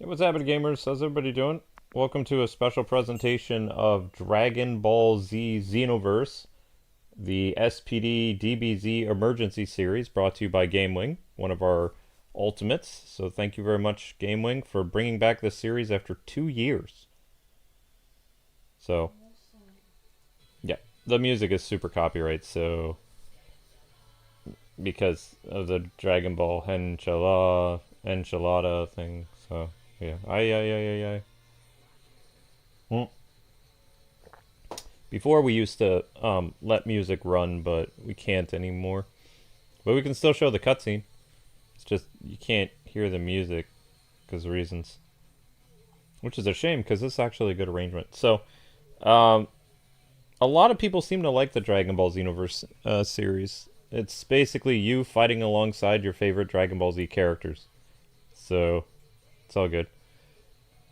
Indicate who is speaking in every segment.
Speaker 1: Hey, what's happening, gamers? How's everybody doing? Welcome to a special presentation of Dragon Ball Z Xenoverse, the SPD DBZ emergency series brought to you by GameWing, one of our ultimates. So thank you very much, GameWing, for bringing back this series after 2 years. So, yeah, the music is super copyright, so because of the Dragon Ball enchilada thing, so yeah. Ay. Well, before we used to let music run, but we can't anymore. But we can still show the cutscene. It's just you can't hear the music because of reasons, which is a shame because this is actually a good arrangement. So, a lot of people seem to like the Dragon Ball Xenoverse series. It's basically you fighting alongside your favorite Dragon Ball Z characters. So, it's all good.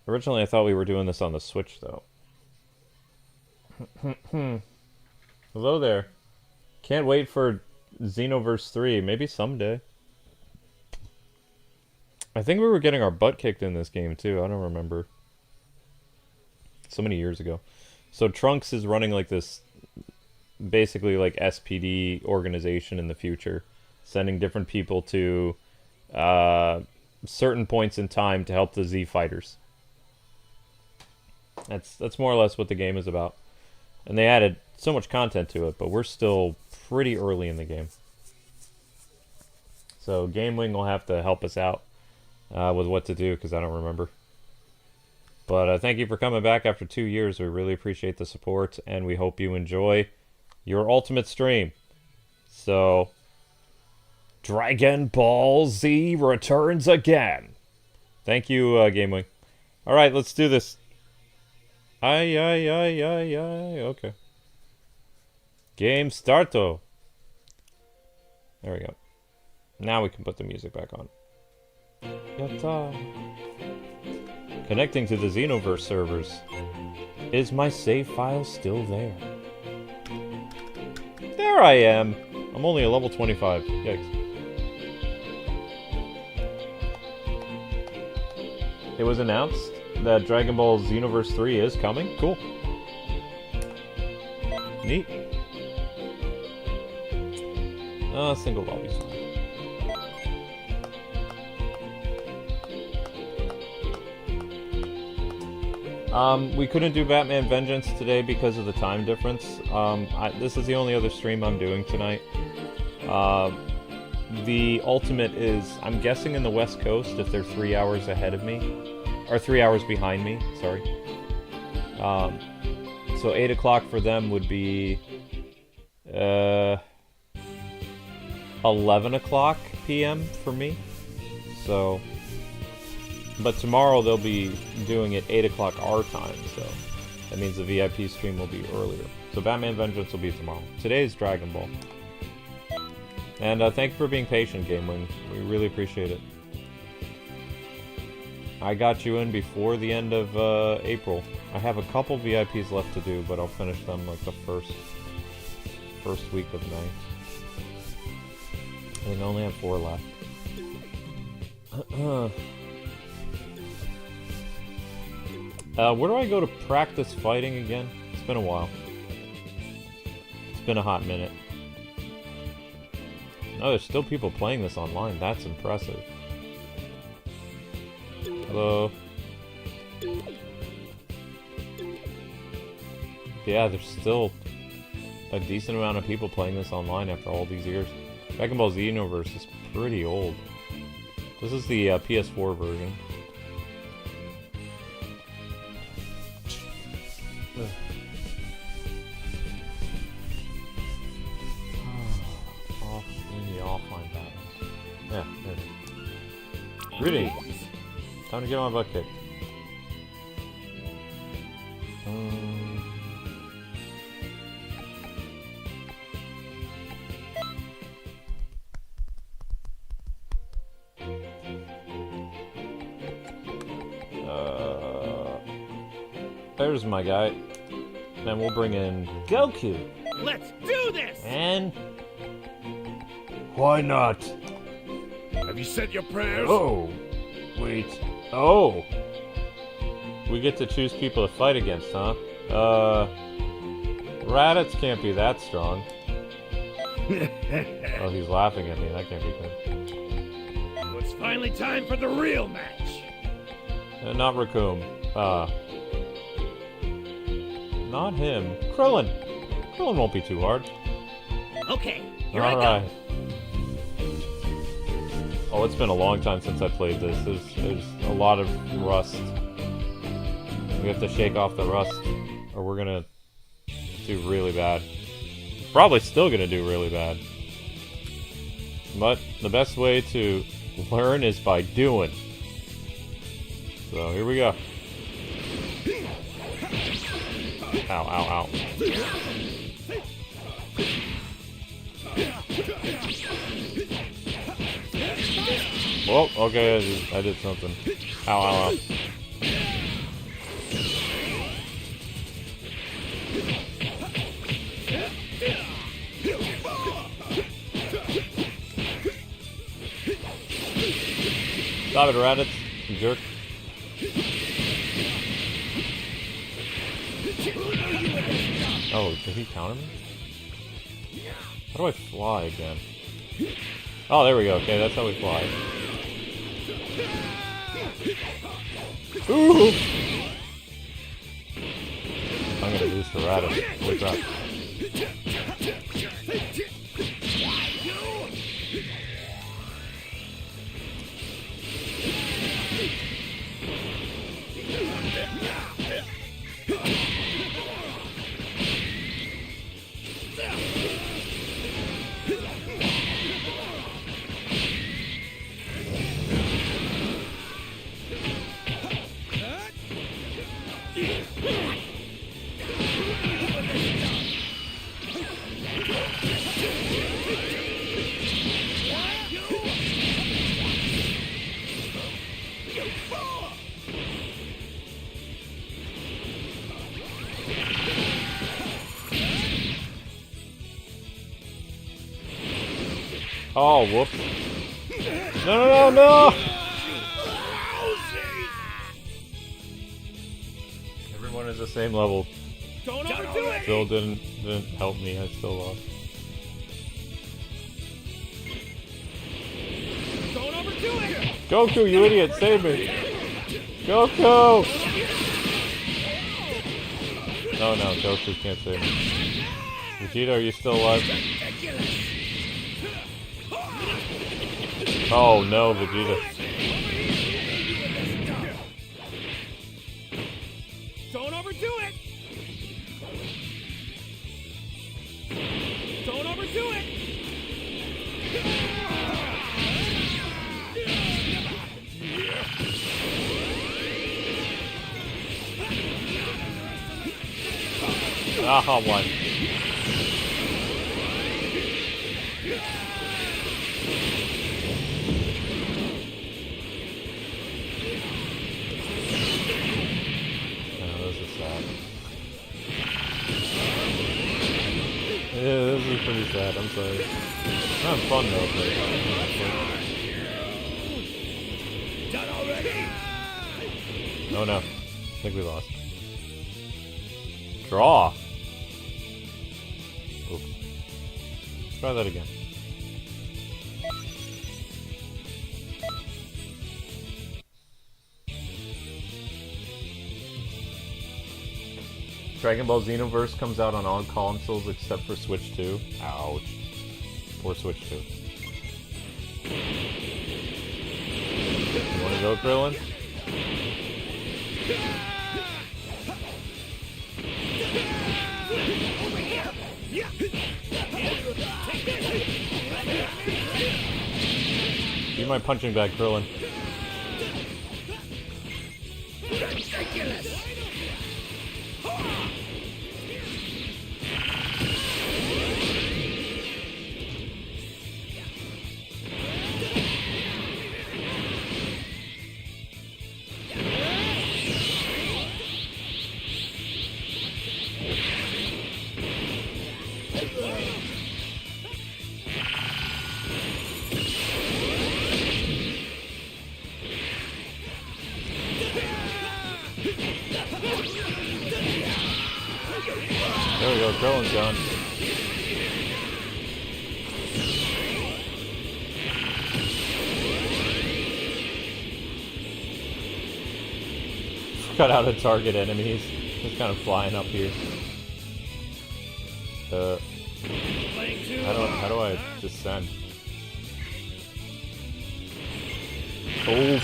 Speaker 1: Originally, I thought we were doing this on the Switch, though. Hello there. Can't wait for Xenoverse 3. Maybe someday. I think we were getting our butt kicked in this game, too. I don't remember. So many years ago. So Trunks is running like this, basically like SPD organization in the future. Sending different people to certain points in time to help the Z fighters. That's more or less what the game is about. And they added so much content to it, but we're still pretty early in the game. So GameWing will have to help us out with what to do, because I don't remember. But thank you for coming back after 2 years. We really appreciate the support, and we hope you enjoy your ultimate stream. So, Dragon Ball Z returns again. Thank you, GameWing. Alright, let's do this. Ay. Okay. Game starto. There we go. Now we can put the music back on. Yatta. Connecting to the Xenoverse servers. Is my save file still there? There I am. I'm only a level 25. Yikes. It was announced that Dragon Ball Xenoverse 3 is coming. Cool. Neat. Single lobbies. We couldn't do Batman Vengeance today because of the time difference. This is the only other stream I'm doing tonight. The ultimate is, I'm guessing, in the West Coast if they're 3 hours ahead of me. Or 3 hours behind me, sorry. So 8 o'clock for them would be 11 o'clock p.m. for me. So, but tomorrow they'll be doing it 8 o'clock our time, so that means the VIP stream will be earlier. So Batman Vengeance will be tomorrow. Today is Dragon Ball. And thank you for being patient, GameWing. We really appreciate it. I got you in before the end of April. I have a couple VIPs left to do, but I'll finish them like the first week of May. I think I only have 4 left. Where do I go to practice fighting again? It's been a while. It's been a hot minute. Oh, there's still people playing this online. That's impressive. Hello. Yeah, there's still a decent amount of people playing this online after all these years. Dragon Ball Xenoverse is pretty old. This is the PS4 version. Offline battles. Yeah, there. Greetings. Time to get my butt kicked. There's my guy. Then we'll bring in Goku.
Speaker 2: Let's do this!
Speaker 1: And why not?
Speaker 2: Have you said your prayers?
Speaker 1: Oh, wait. Oh! We get to choose people to fight against, huh? Raditz can't be that strong. Oh, he's laughing at me. That can't be good.
Speaker 2: Well, it's finally time for the real match.
Speaker 1: Not Raccoon. Not him. Krillin! Krillin won't be too hard.
Speaker 2: Okay, here I go.
Speaker 1: Alright. Oh, it's been a long time since I played this. There's a lot of rust. We have to shake off the rust, or we're gonna do really bad. Probably still gonna do really bad. But the best way to learn is by doing. So here we go. Ow, ow, ow. Whoa, okay, I did something. Ow, ow, ow. Stop it, Raditz, you jerk. Oh, did he counter me? How do I fly again? Oh, there we go. Okay, that's how we fly. Ooh! I'm gonna lose to Raditz. Holy crap. Oh, whoops. No, no, no, no! Everyone is the same level.
Speaker 2: Don't overdo it!
Speaker 1: Still didn't help me. I still lost.
Speaker 2: Don't overdo it!
Speaker 1: Goku, you idiot! Save me! Goku! No, no, Goku can't save me. Vegeta, are you still alive? Oh no, Vegeta.
Speaker 2: Don't overdo it! Don't overdo it!
Speaker 1: Ah, one. Yeah, this is pretty sad, I'm sorry. It's not fun though, but...
Speaker 2: Done already?
Speaker 1: Oh no. I think we lost. Draw! Oops. Let's try that again. Dragon Ball Xenoverse comes out on all consoles except for Switch 2. Ouch. Or Switch 2. You wanna go, Krillin? Be my punching bag, Krillin. There we go, Krillin's gone. Cut out to target enemies. Just kind of flying up here. How do I descend? Oh.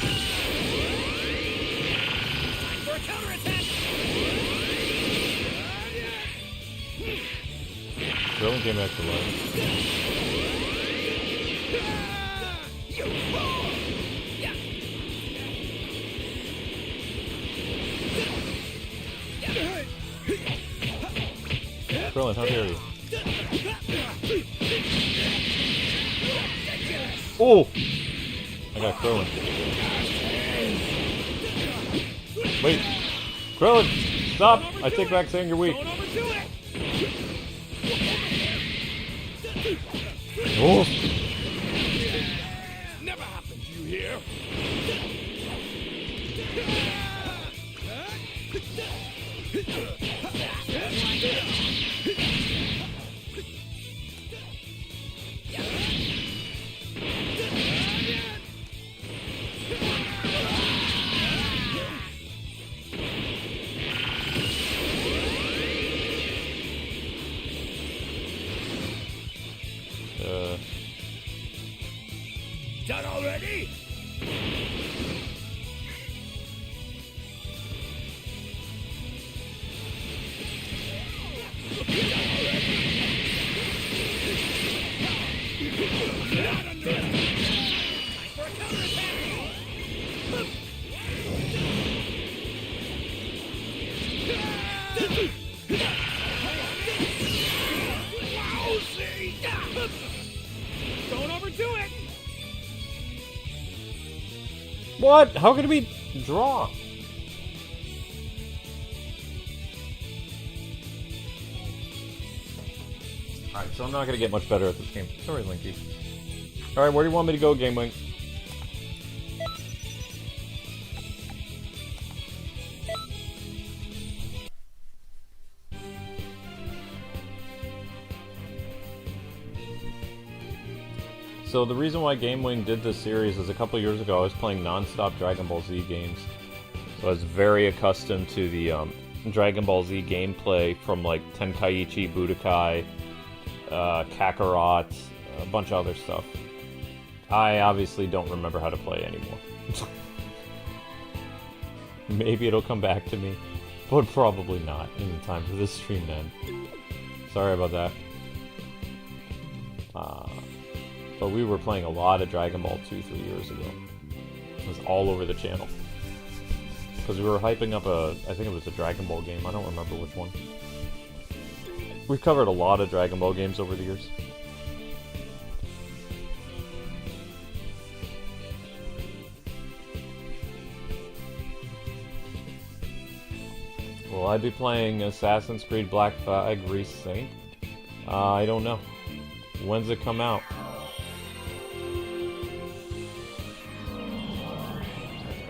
Speaker 1: Krillin came back to life. Krillin, how dare you? Oh! I got Krillin. Wait! Krillin! Stop! I take back saying you're weak. Oh!
Speaker 2: Never happened, you hear? Done already? Don't overdo it.
Speaker 1: What? How could it be draw? Alright, so I'm not gonna get much better at this game. Sorry, Linky. Alright, where do you want me to go, Game Wing? So the reason why Game Wing did this series is a couple years ago I was playing non-stop Dragon Ball Z games. So I was very accustomed to the Dragon Ball Z gameplay from like Tenkaichi Budokai, Kakarot, a bunch of other stuff. I obviously don't remember how to play anymore. Maybe it'll come back to me, but probably not in time for this stream to end. Sorry about that. But we were playing a lot of Dragon Ball 2-3 years ago. It was all over the channel. Because we were hyping up I think it was a Dragon Ball game, I don't remember which one. We've covered a lot of Dragon Ball games over the years. Will I be playing Assassin's Creed Black Flag Resync? I don't know. When's it come out?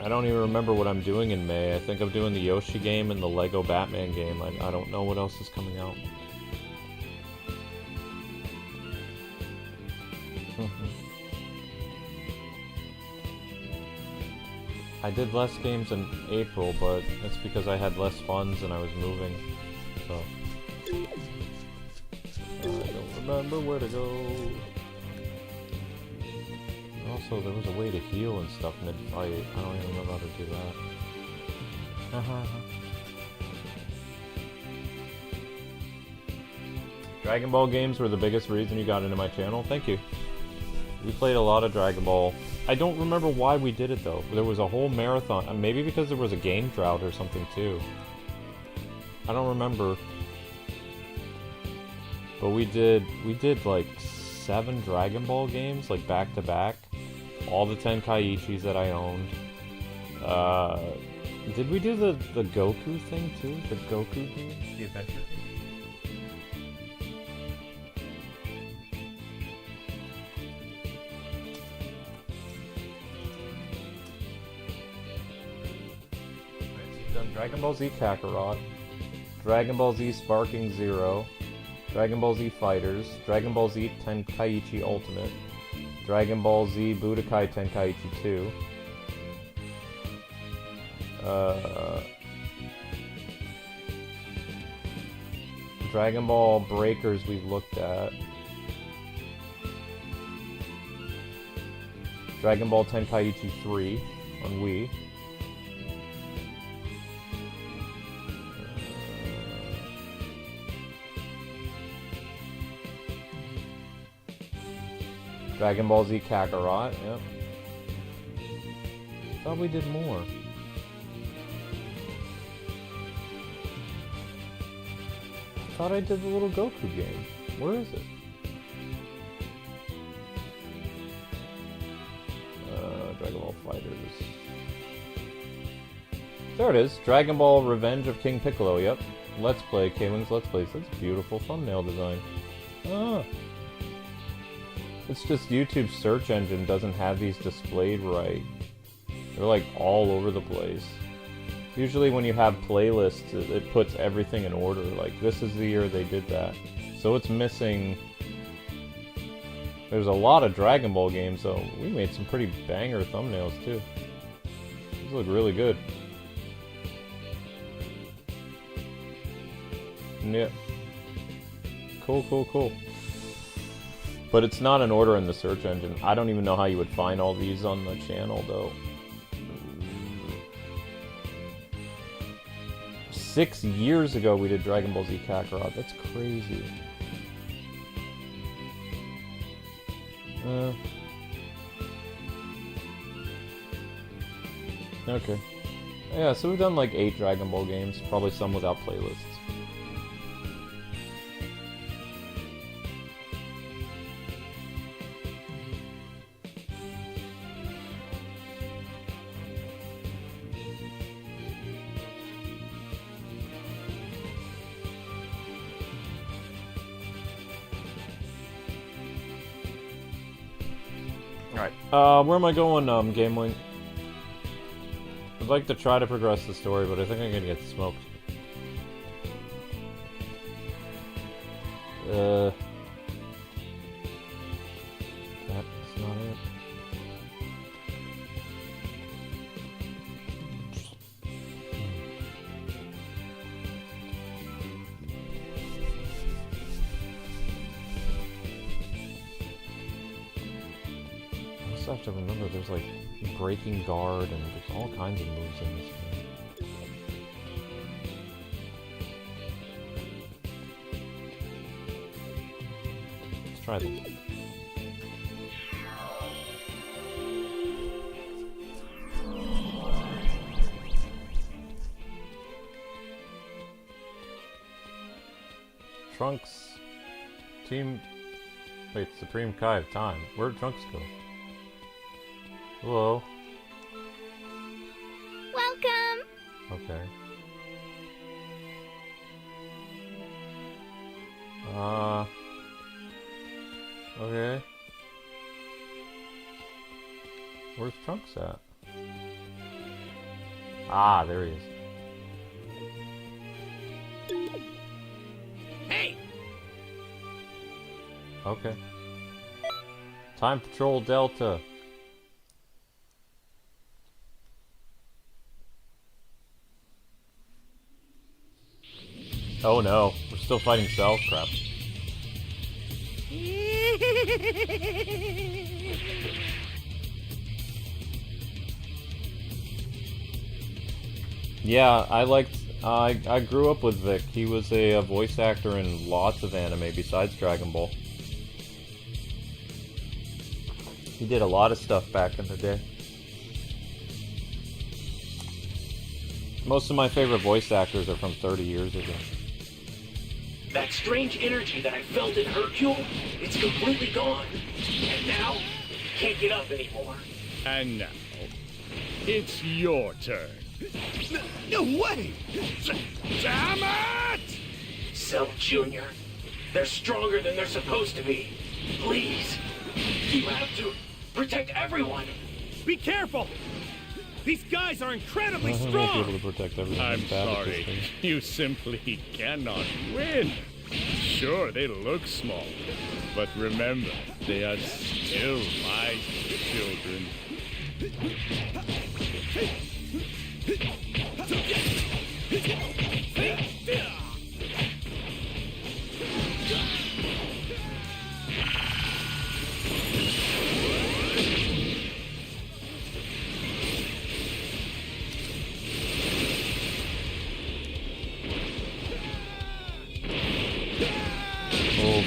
Speaker 1: I don't even remember what I'm doing in May. I think I'm doing the Yoshi game and the Lego Batman game. I don't know what else is coming out. I did less games in April, but it's because I had less funds and I was moving. So I don't remember where to go. Also, there was a way to heal and stuff mid-fight. I don't even remember how to do that. Dragon Ball games were the biggest reason you got into my channel. Thank you. We played a lot of Dragon Ball. I don't remember why we did it though. There was a whole marathon. Maybe because there was a game drought or something too. I don't remember. But we did like 7 Dragon Ball games, like back to back. All the Tenkaichis that I owned. Did we do the Goku thing too? The Goku game? The adventure thing? Alright, so you've done Dragon Ball Z Kakarot. Dragon Ball Z Sparking Zero, Dragon Ball Z Fighters, Dragon Ball Z Tenkaichi Ultimate, Dragon Ball Z Budokai Tenkaichi 2, Dragon Ball Breakers we've looked at, Dragon Ball Tenkaichi 3 on Wii, Dragon Ball Z Kakarot, yep. Thought we did more. Thought I did the little Goku game. Where is it? Dragon Ball Fighters. There it is. Dragon Ball Revenge of King Piccolo, yep. Let's Play, Kwingsletsplays. That's a beautiful thumbnail design. Ah. It's just YouTube's search engine doesn't have these displayed right. They're like all over the place. Usually when you have playlists, it puts everything in order. Like, this is the year they did that. So it's missing... There's a lot of Dragon Ball games, so we made some pretty banger thumbnails, too. These look really good. Yeah. Cool, cool, cool. But it's not in order in the search engine. I don't even know how you would find all these on the channel, though. 6 years ago we did Dragon Ball Z Kakarot. That's crazy. Okay. Yeah, so we've done like 8 Dragon Ball games, probably some without playlists. Alright, where am I going, GameLink? I'd like to try to progress the story, but I think I'm gonna get smoked. That's not it. I also have to remember there's like breaking guard and there's all kinds of moves in this game. Let's try this. Trunks. Team... Wait, Supreme Kai of Time. Where'd Trunks go? Hello.
Speaker 3: Welcome!
Speaker 1: Okay. Okay. Where's Trunks at? Ah, there he is.
Speaker 2: Hey!
Speaker 1: Okay. Time Patrol Delta. Oh no, we're still fighting Cell? Crap. Yeah, I grew up with Vic. He was a voice actor in lots of anime besides Dragon Ball. He did a lot of stuff back in the day. Most of my favorite voice actors are from 30 years ago.
Speaker 4: That strange energy that I felt in Hercule, it's completely gone. And now, can't get up anymore.
Speaker 2: And now, it's your turn. No way! Damn it!
Speaker 4: Cell Jr., they're stronger than they're supposed to be. Please, you have to protect everyone.
Speaker 2: Be careful! These guys are incredibly
Speaker 1: I might be
Speaker 2: strong!
Speaker 1: able to protect everyone.
Speaker 3: I'm
Speaker 1: bad at this
Speaker 3: sorry.
Speaker 1: thing.
Speaker 3: You simply cannot win. Sure, they look small, but remember, they are still my children.
Speaker 1: Oh.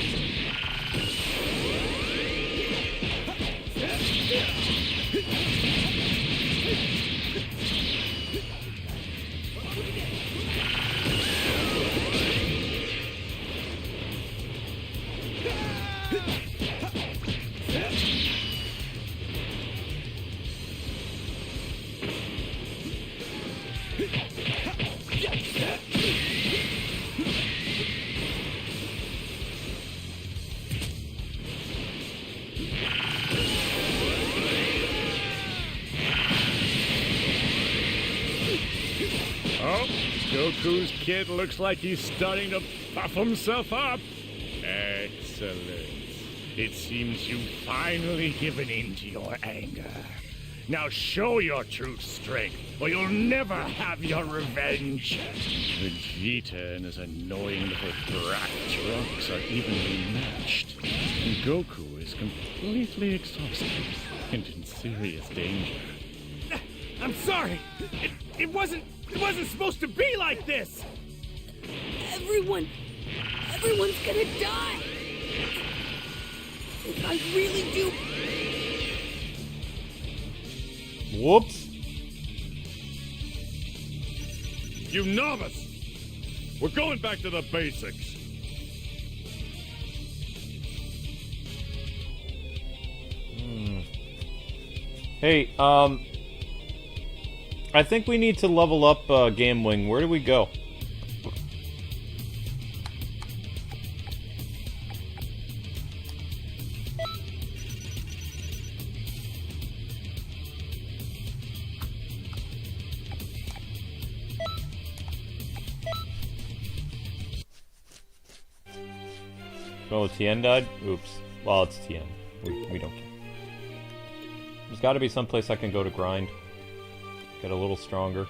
Speaker 3: Oh, Goku's kid looks like he's starting to puff himself up. Excellent. It seems you've finally given in to your anger. Now show your true strength, or you'll never have your revenge. Vegeta and his annoying little brat Trunks are evenly matched, and Goku is completely exhausted and in serious danger.
Speaker 2: I'm sorry! It wasn't supposed to be like this!
Speaker 5: Everyone's gonna die! I really do.
Speaker 1: Whoops.
Speaker 3: You novice! We're going back to the basics.
Speaker 1: Hey, I think we need to level up Gamewing. Where do we go? Oh, Tien died? Oops. Well, it's Tien. We don't care. There's got to be some place I can go to grind. Get a little stronger.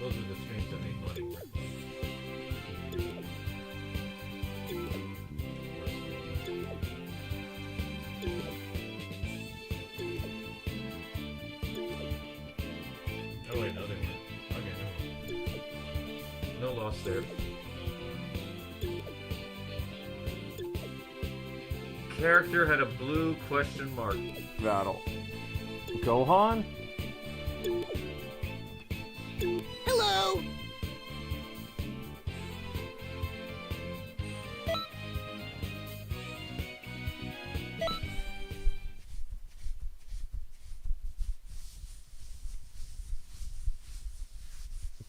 Speaker 1: Those are the streams that make money. Oh wait, no, they weren't. Okay, no loss there. character had a blue question mark. Battle. Gohan?
Speaker 5: Hello!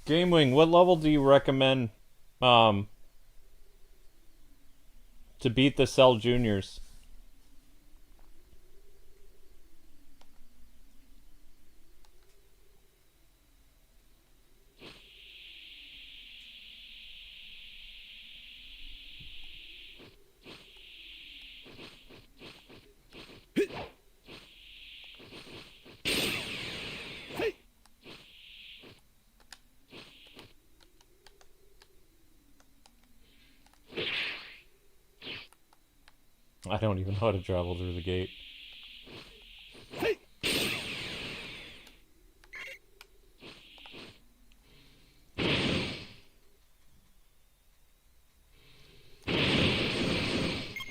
Speaker 1: GameWing, what level do you recommend to beat the Cell Juniors? I don't even know how to travel through the gate.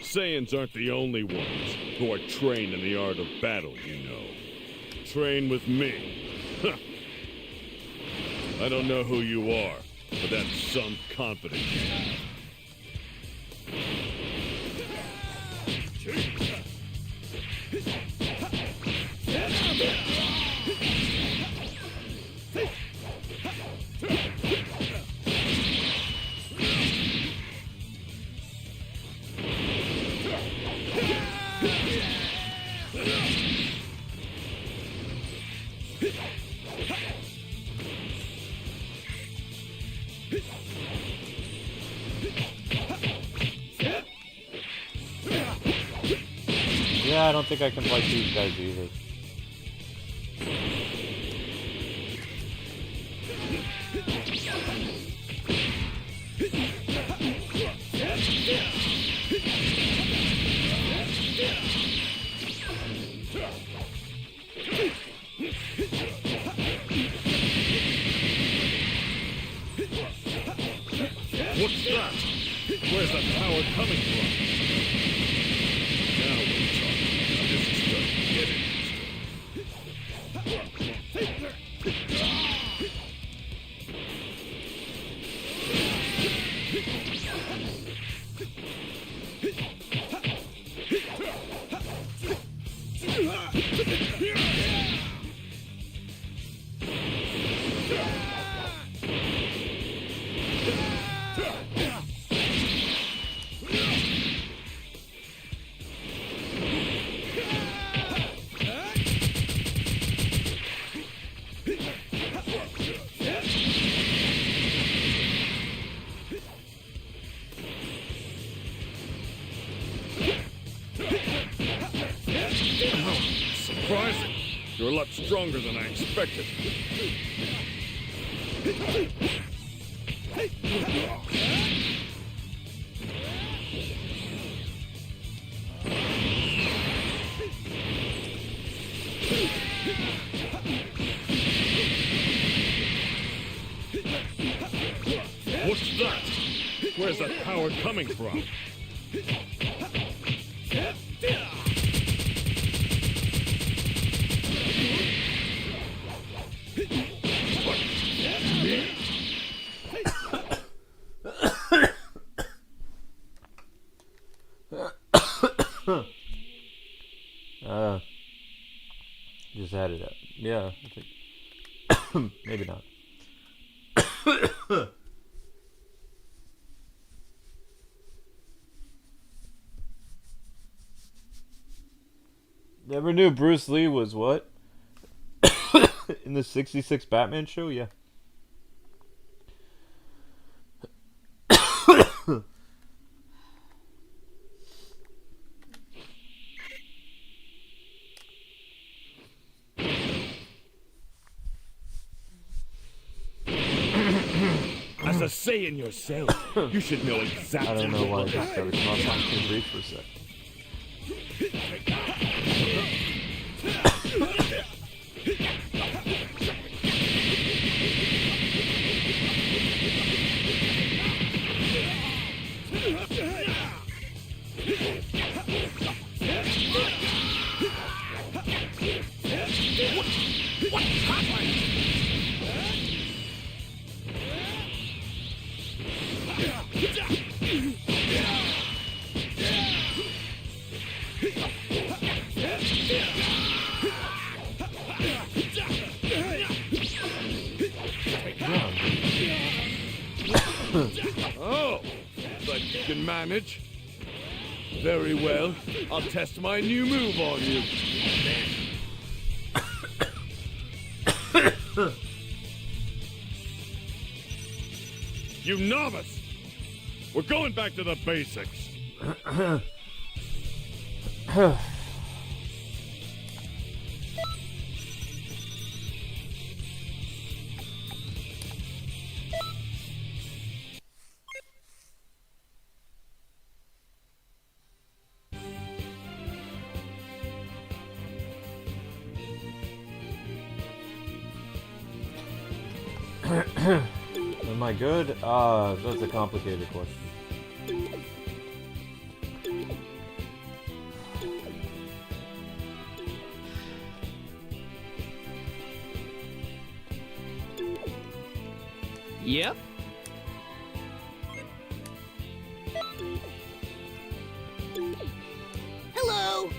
Speaker 3: Saiyans aren't the only ones who are trained in the art of battle, you know. Train with me. I don't know who you are, but that's some confidence you have.
Speaker 1: Yeah, I don't think I can fight these guys either.
Speaker 3: What's that? Where's that power coming from? Now we're talking. This is starting to get surprising. You're a lot stronger than I expected. What's that? Where's that power coming from?
Speaker 1: Just had it up. Yeah, I think. Maybe not. Never knew Bruce Lee was what? In the 66 Batman show? Yeah.
Speaker 3: As a Saiyan yourself, you should know exactly
Speaker 1: I don't know why I
Speaker 3: what
Speaker 1: just gotta come off on King Reef for a sec.
Speaker 3: Oh, but you can manage. Very well. I'll test my new move on you. You novice! We're going back to the basics.
Speaker 1: Am I good? That's a complicated question.
Speaker 6: Yep.
Speaker 5: Hello.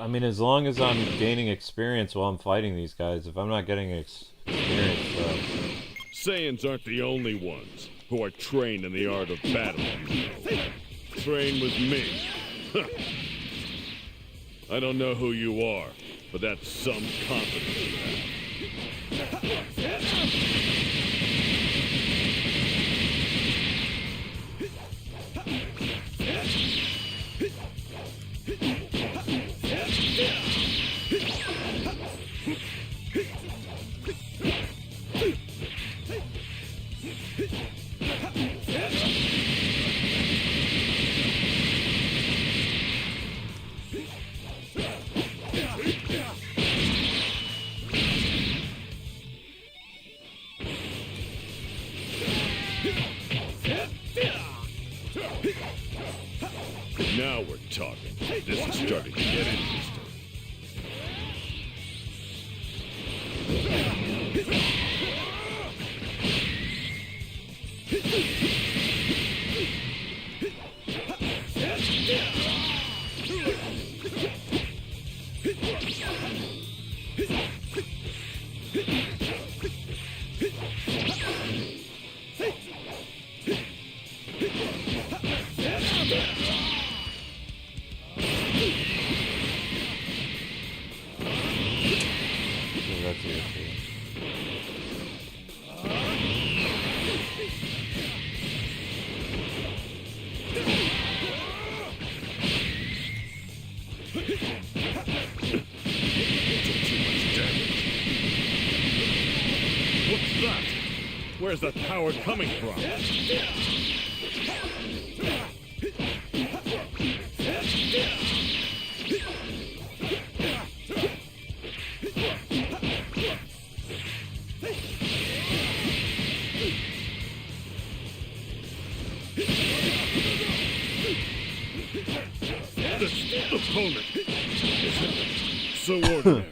Speaker 1: I mean, as long as I'm gaining experience while I'm fighting these guys, if I'm not getting experience,
Speaker 3: Saiyans aren't the only ones who are trained in the art of battle. Train with me. I don't know who you are, but that's some confidence you have. Now we're talking. This is starting to get interesting.
Speaker 1: that's the issue.
Speaker 3: What's that? Where's that power coming from? This opponent isn't so ordinary.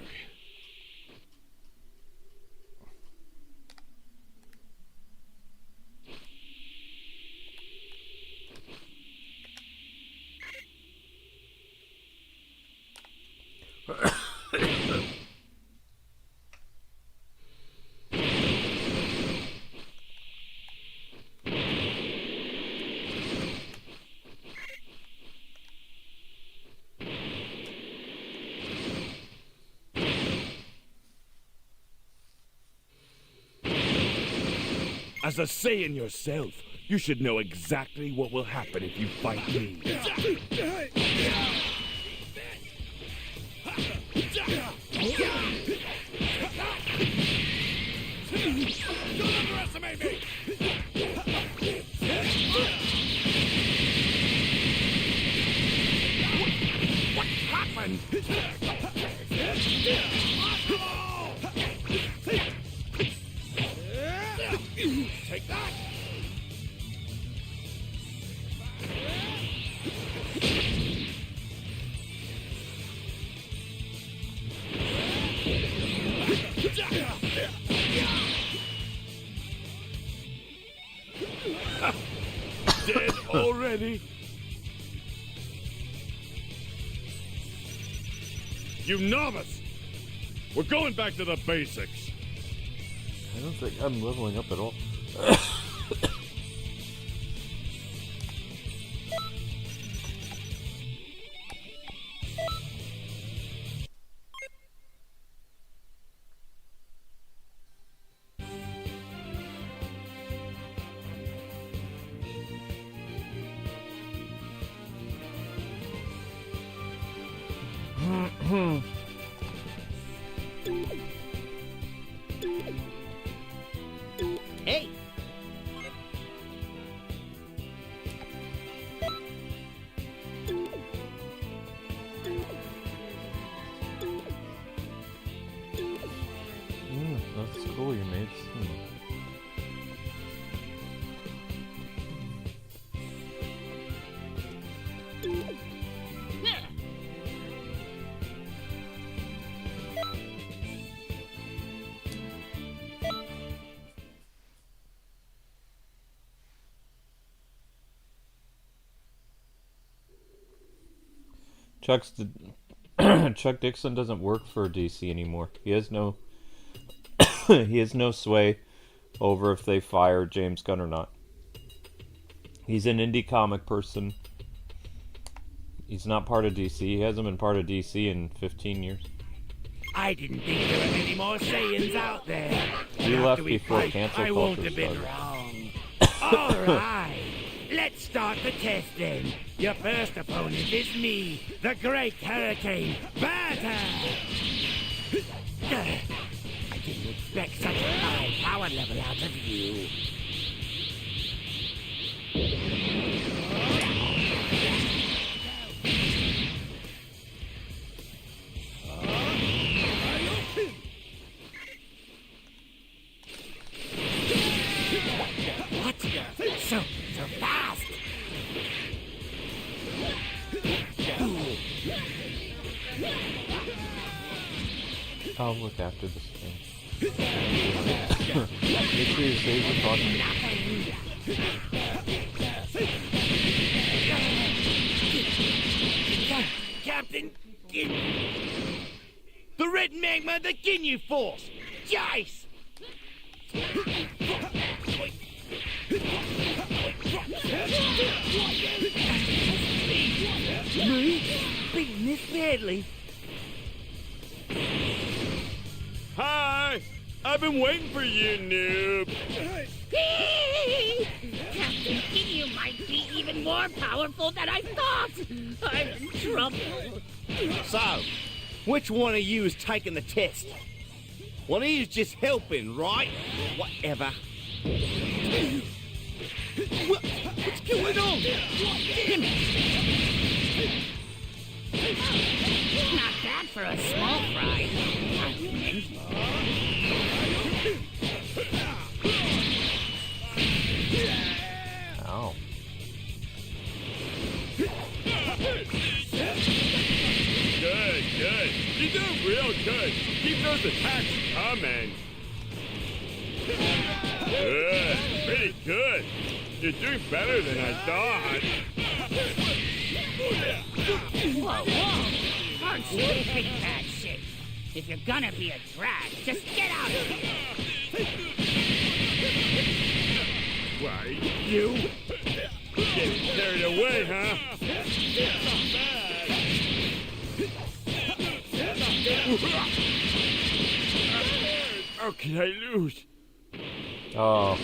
Speaker 3: As a Saiyan yourself, you should know exactly what will happen if you fight me.
Speaker 2: Don't underestimate me!
Speaker 3: What happened?
Speaker 2: Take that!
Speaker 3: Dead already? You novice! We're going back to the basics.
Speaker 1: I don't think I'm leveling up at all.
Speaker 5: Hey!
Speaker 1: That's cool, your mates. Chuck Dixon doesn't work for DC anymore. He has no he has no sway over if they fire James Gunn or not. He's an indie comic person. He's not part of DC. He hasn't been part of DC in 15 years.
Speaker 2: I didn't think there were any more Saiyans out there.
Speaker 1: He left before cancel
Speaker 2: I won't
Speaker 1: culture
Speaker 2: have been
Speaker 1: started.
Speaker 2: wrong. All right, let's start the test then. Your first opponent is me, the Great Hurricane Bata. I didn't expect such a high power level out of you. What? So fast!
Speaker 1: I'll look after this thing. Make sure you save your button.
Speaker 2: Captain the red magma, the Ginyu Force! Jice! Me? Beating this badly?
Speaker 3: Hi! I've been waiting for you, noob.
Speaker 5: Captain Ginyu might be even more powerful than I thought! I'm in trouble.
Speaker 2: So, which one of you is taking the test? One of you's just helping, right? Whatever. What's going on? Damn it!
Speaker 5: Not bad for a small fry.
Speaker 1: Ow.
Speaker 3: Good. You're doing real good. Keep those attacks coming. Good. Pretty good. You're doing better than I thought.
Speaker 5: Whoa! Aren't you in big bad shape? If you're gonna be a drag, just get out of here!
Speaker 3: Why, you? Getting carried away, huh? How can I lose?
Speaker 1: Oh.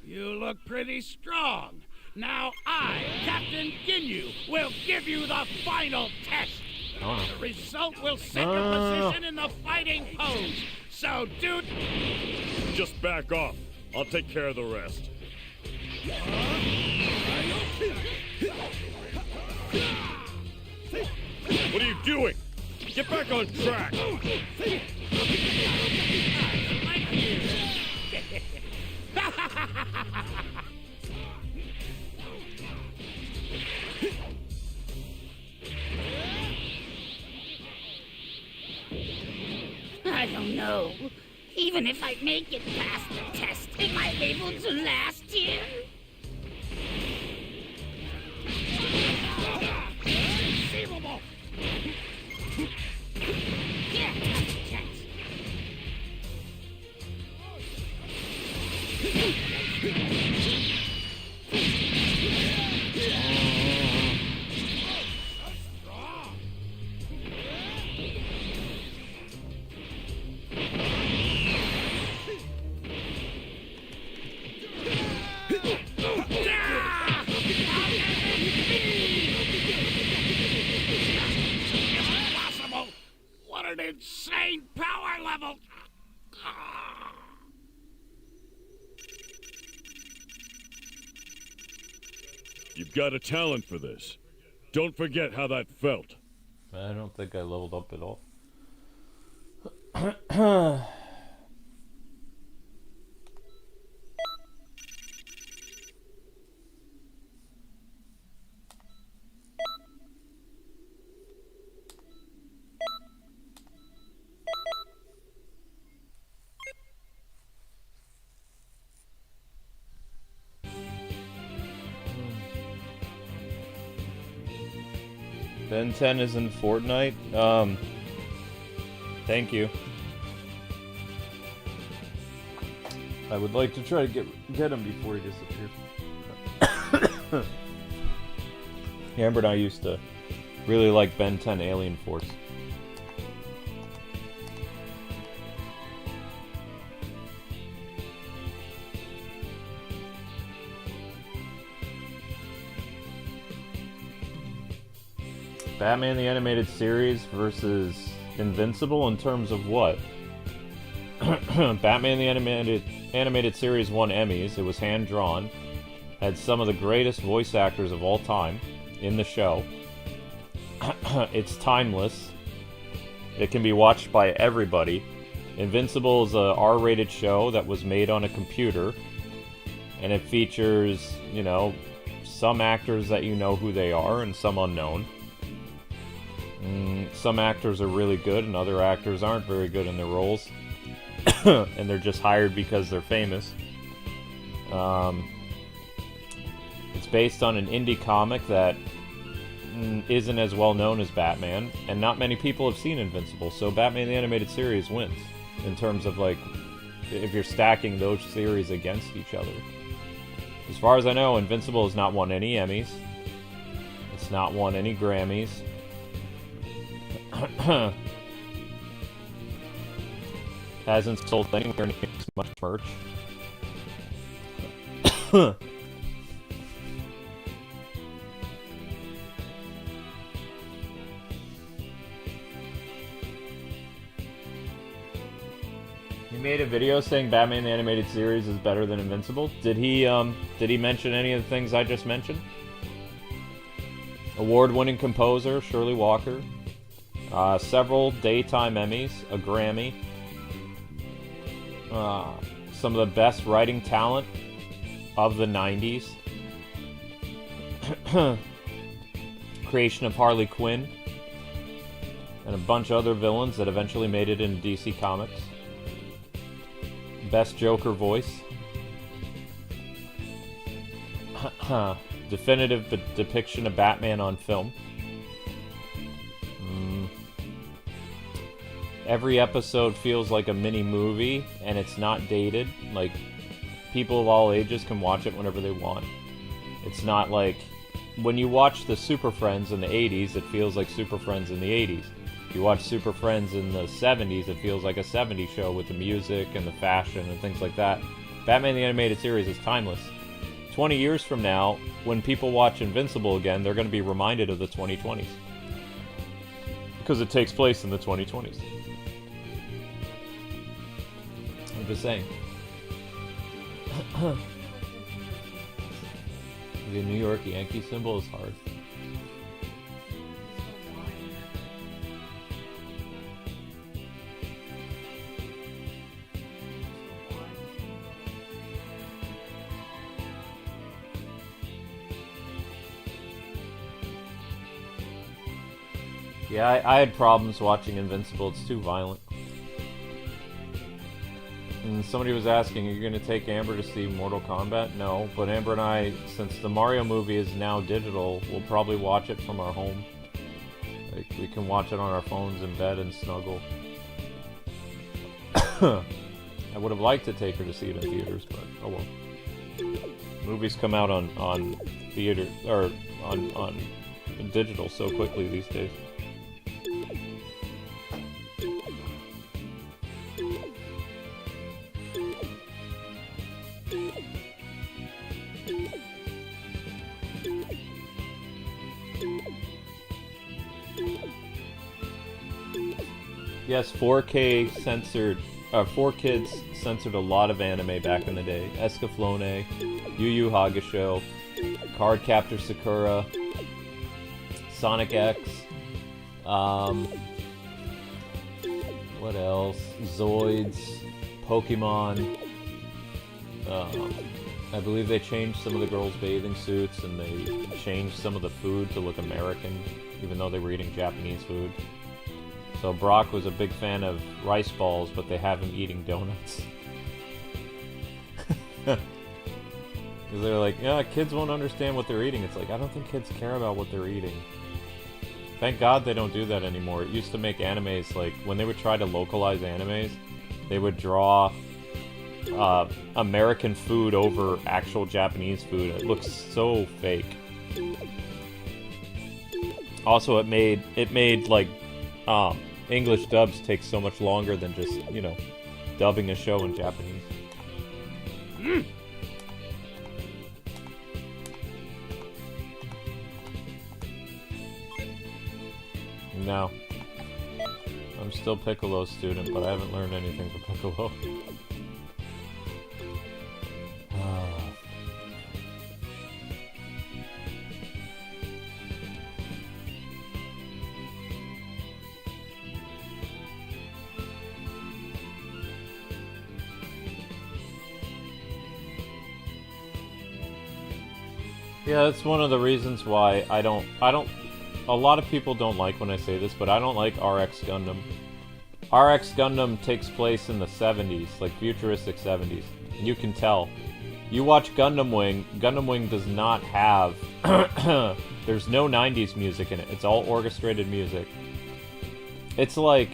Speaker 2: You look pretty strong. Now I, Captain Ginyu, will give you the final test.
Speaker 1: Oh.
Speaker 2: The result will set your position in the fighting pose. So, dude...
Speaker 3: Just back off. I'll take care of the rest. What are you doing? Get back on track!
Speaker 5: I don't know. Even if I make it past the test, am I able to last here?
Speaker 2: Unbelievable!
Speaker 5: Yeah, that's a chance.
Speaker 2: Impossible! What an insane power level!
Speaker 3: You've got a talent for this. Don't forget how that felt.
Speaker 1: I don't think I leveled up at all. Ben 10 is in Fortnite. Thank you. I would like to try to get him before he disappears. Amber and I used to really like Ben 10 Alien Force. Batman the Animated Series versus Invincible in terms of what? Batman the Animated Series won Emmys. It was hand-drawn. Had some of the greatest voice actors of all time in the show. It's timeless. It can be watched by everybody. Invincible is a R-rated show that was made on a computer. And it features, you know, some actors that you know who they are and some unknown. Some actors are really good and other actors aren't very good in their roles. And they're just hired because they're famous. It's based on an indie comic that isn't as well known as Batman, and not many people have seen Invincible, so Batman the Animated Series wins in terms of, like, if you're stacking those series against each other. As far as I know, Invincible has not won any Emmys. It's not won any Grammys. Hasn't sold anywhere near as much merch. He made a video saying Batman the Animated Series is better than Invincible. Did he mention any of the things I just mentioned? Award-winning composer Shirley Walker. Several daytime Emmys, a Grammy. Some of the best writing talent of the 90s. Creation of Harley Quinn. And a bunch of other villains that eventually made it into DC Comics. Best Joker voice. Definitive depiction of Batman on film. Every episode feels like a mini movie, and it's not dated. Like, people of all ages can watch it whenever they want. It's not like, when you watch the Super Friends in the 80s, it feels like Super Friends in the 80s. If you watch Super Friends in the 70s, it feels like a 70s show with the music and the fashion and things like that. Batman the Animated Series is timeless. 20 years from now, when people watch Invincible again, they're going to be reminded of the 2020s. Because it takes place in the 2020s. I'm just saying. The New York Yankee symbol is hard. Yeah, I had problems watching Invincible. It's too violent. And somebody was asking, are you going to take Amber to see Mortal Kombat? No, but Amber and I, since the Mario movie is now digital, we'll probably watch it from our home. Like, we can watch it on our phones in bed and snuggle. I would have liked to take her to see it in theaters, but oh well. Movies come out on theater, or on digital so quickly these days. Yes, 4K censored. 4Kids censored a lot of anime back in the day. Escaflowne, Yu Yu Hakusho, Cardcaptor Sakura, Sonic X. What else? Zoids, Pokemon. I believe they changed some of the girls' bathing suits, and they changed some of the food to look American, even though they were eating Japanese food. So Brock was a big fan of rice balls, but they have him eating donuts. Because they're like, yeah, kids won't understand what they're eating. It's like, I don't think kids care about what they're eating. Thank God they don't do that anymore. It used to make animes, like, when they would try to localize animes, they would draw American food over actual Japanese food. It looks so fake. Also, it made like, English dubs take so much longer than just, you know, dubbing a show in Japanese. No. I'm still Piccolo's student, but I haven't learned anything from Piccolo. Yeah, that's one of the reasons why I don't, a lot of people don't like when I say this, but I don't like RX Gundam. RX Gundam takes place in the 70s, like futuristic 70s. And you can tell. You watch Gundam Wing does not have, there's no 90s music in it. It's all orchestrated music. It's like,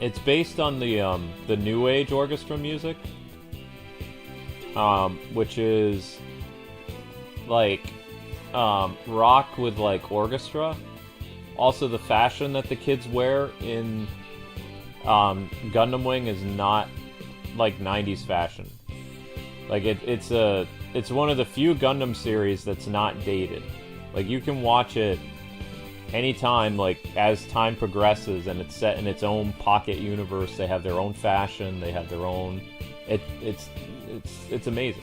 Speaker 1: it's based on the New Age orchestra music, which is like rock with like orchestra. Also, the fashion that the kids wear in Gundam Wing is not like 90s fashion. Like it's one of the few Gundam series that's not dated. Like you can watch it anytime, like as time progresses, and it's set in its own pocket universe. They have their own fashion. They have their own. It's amazing.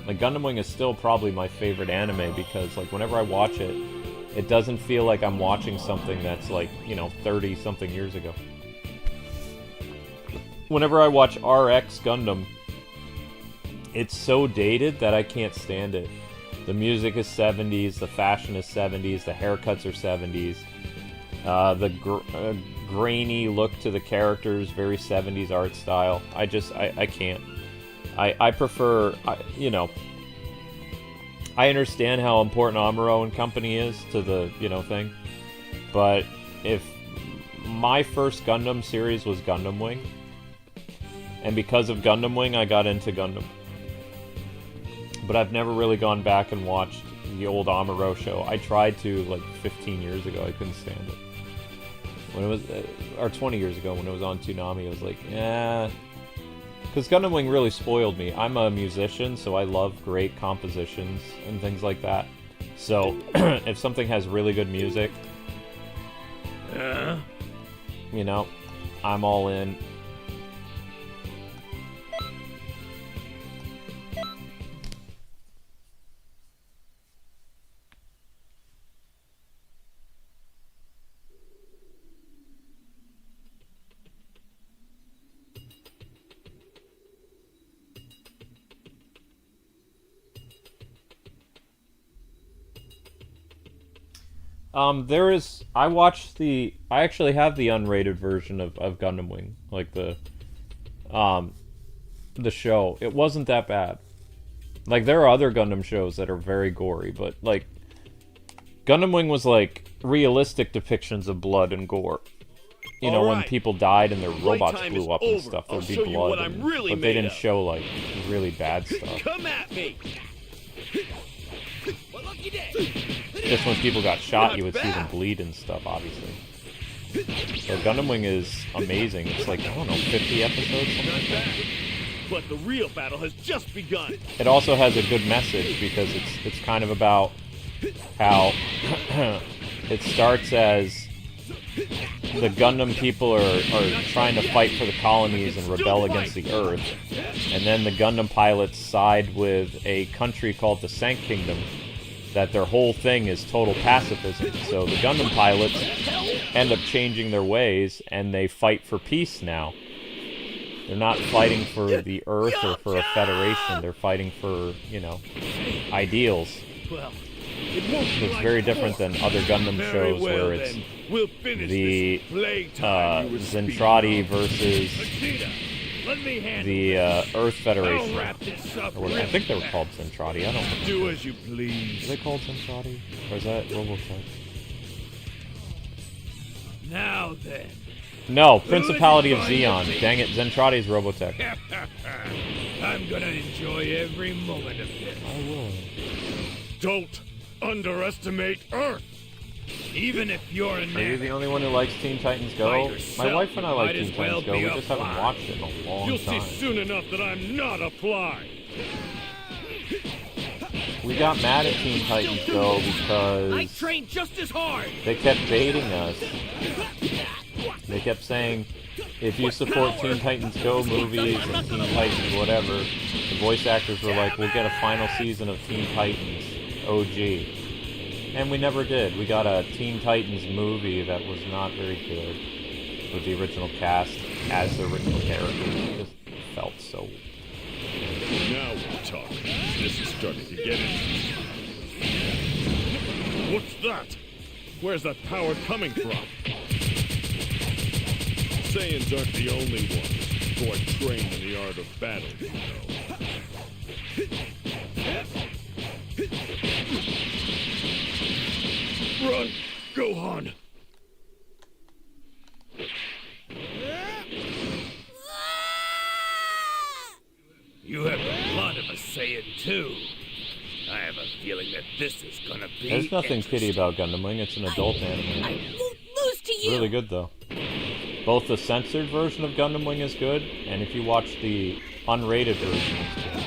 Speaker 1: Like, Gundam Wing is still probably my favorite anime because, like, whenever I watch it, it doesn't feel like I'm watching something that's, like, you know, 30-something years ago. Whenever I watch RX Gundam, it's so dated that I can't stand it. The music is 70s, the fashion is 70s, the haircuts are 70s. The grainy look to the characters, very 70s art style. I can't. I prefer, you know, I understand how important Amuro and company is to the, you know, thing. But if my first Gundam series was Gundam Wing, and because of Gundam Wing, I got into Gundam. But I've never really gone back and watched the old Amuro show. I tried to, like, 15 years ago. I couldn't stand it. When it was, or 20 years ago when it was on Toonami, I was like, eh. Because Gundam Wing really spoiled me. I'm a musician, so I love great compositions and things like that. So, if something has really good music, you know, I'm all in. There is. I watched the. I actually have the unrated version of Gundam Wing, like the show. It wasn't that bad. Like there are other Gundam shows that are very gory, but like Gundam Wing was like realistic depictions of blood and gore. You know, when people died and their robots blew up and stuff, there'd be blood. But they didn't show like really bad stuff.
Speaker 2: Come at me. Well, look, you did.
Speaker 1: Just when people got shot, you would see them bleed and stuff, obviously. So Gundam Wing is amazing. It's like, I don't know, 50 episodes, something like that.
Speaker 2: But the real battle has just begun.
Speaker 1: It also has a good message because it's kind of about how it starts as the Gundam people are trying to fight for the colonies and rebel against the Earth. And then the Gundam pilots side with a country called the Sank Kingdom, that their whole thing is total pacifism. So the Gundam pilots end up changing their ways, and they fight for peace now. They're not fighting for the Earth or for a federation. They're fighting for, you know, ideals.
Speaker 2: Well,
Speaker 1: it's very different than other Gundam shows where it's the Zentradi versus the Earth Federation. I think they were called Zentradi. I don't know.
Speaker 2: Do as you please.
Speaker 1: Are they called Zentradi? Or is that Robotech?
Speaker 2: Now then.
Speaker 1: No, Principality of Zeon. Dang it, Zentradi's Robotech.
Speaker 2: I'm gonna enjoy every moment of this.
Speaker 1: I will.
Speaker 3: Don't underestimate Earth.
Speaker 2: Even if you're a
Speaker 1: Are you the only one who likes Teen Titans Go? My wife and I like Teen Titans Go. We just haven't watched it in a long
Speaker 3: You'll
Speaker 1: time.
Speaker 3: see soon enough that I'm not a fly.
Speaker 1: We got mad at Teen Titans Go because
Speaker 2: I trained just as hard.
Speaker 1: they kept baiting us. They kept saying, if you support Teen Titans Go movies and Teen Titans whatever, the voice actors were like, we'll get a final season of Teen Titans OG. And we never did. We got a Teen Titans movie that was not very good with the original cast as the original characters. It just felt so...
Speaker 3: Now we're talking. This is starting to get interesting. What's that? Where's that power coming from? Saiyans aren't the only ones who are trained in the art of battle, you know. Run, Gohan!
Speaker 2: You have the blood of a Saiyan too. I have a feeling that this is gonna be.
Speaker 1: There's nothing kiddie about Gundam Wing. It's an adult anime.
Speaker 5: I lose to you.
Speaker 1: Really good, though. Both the censored version of Gundam Wing is good, and if you watch the unrated version, it's good.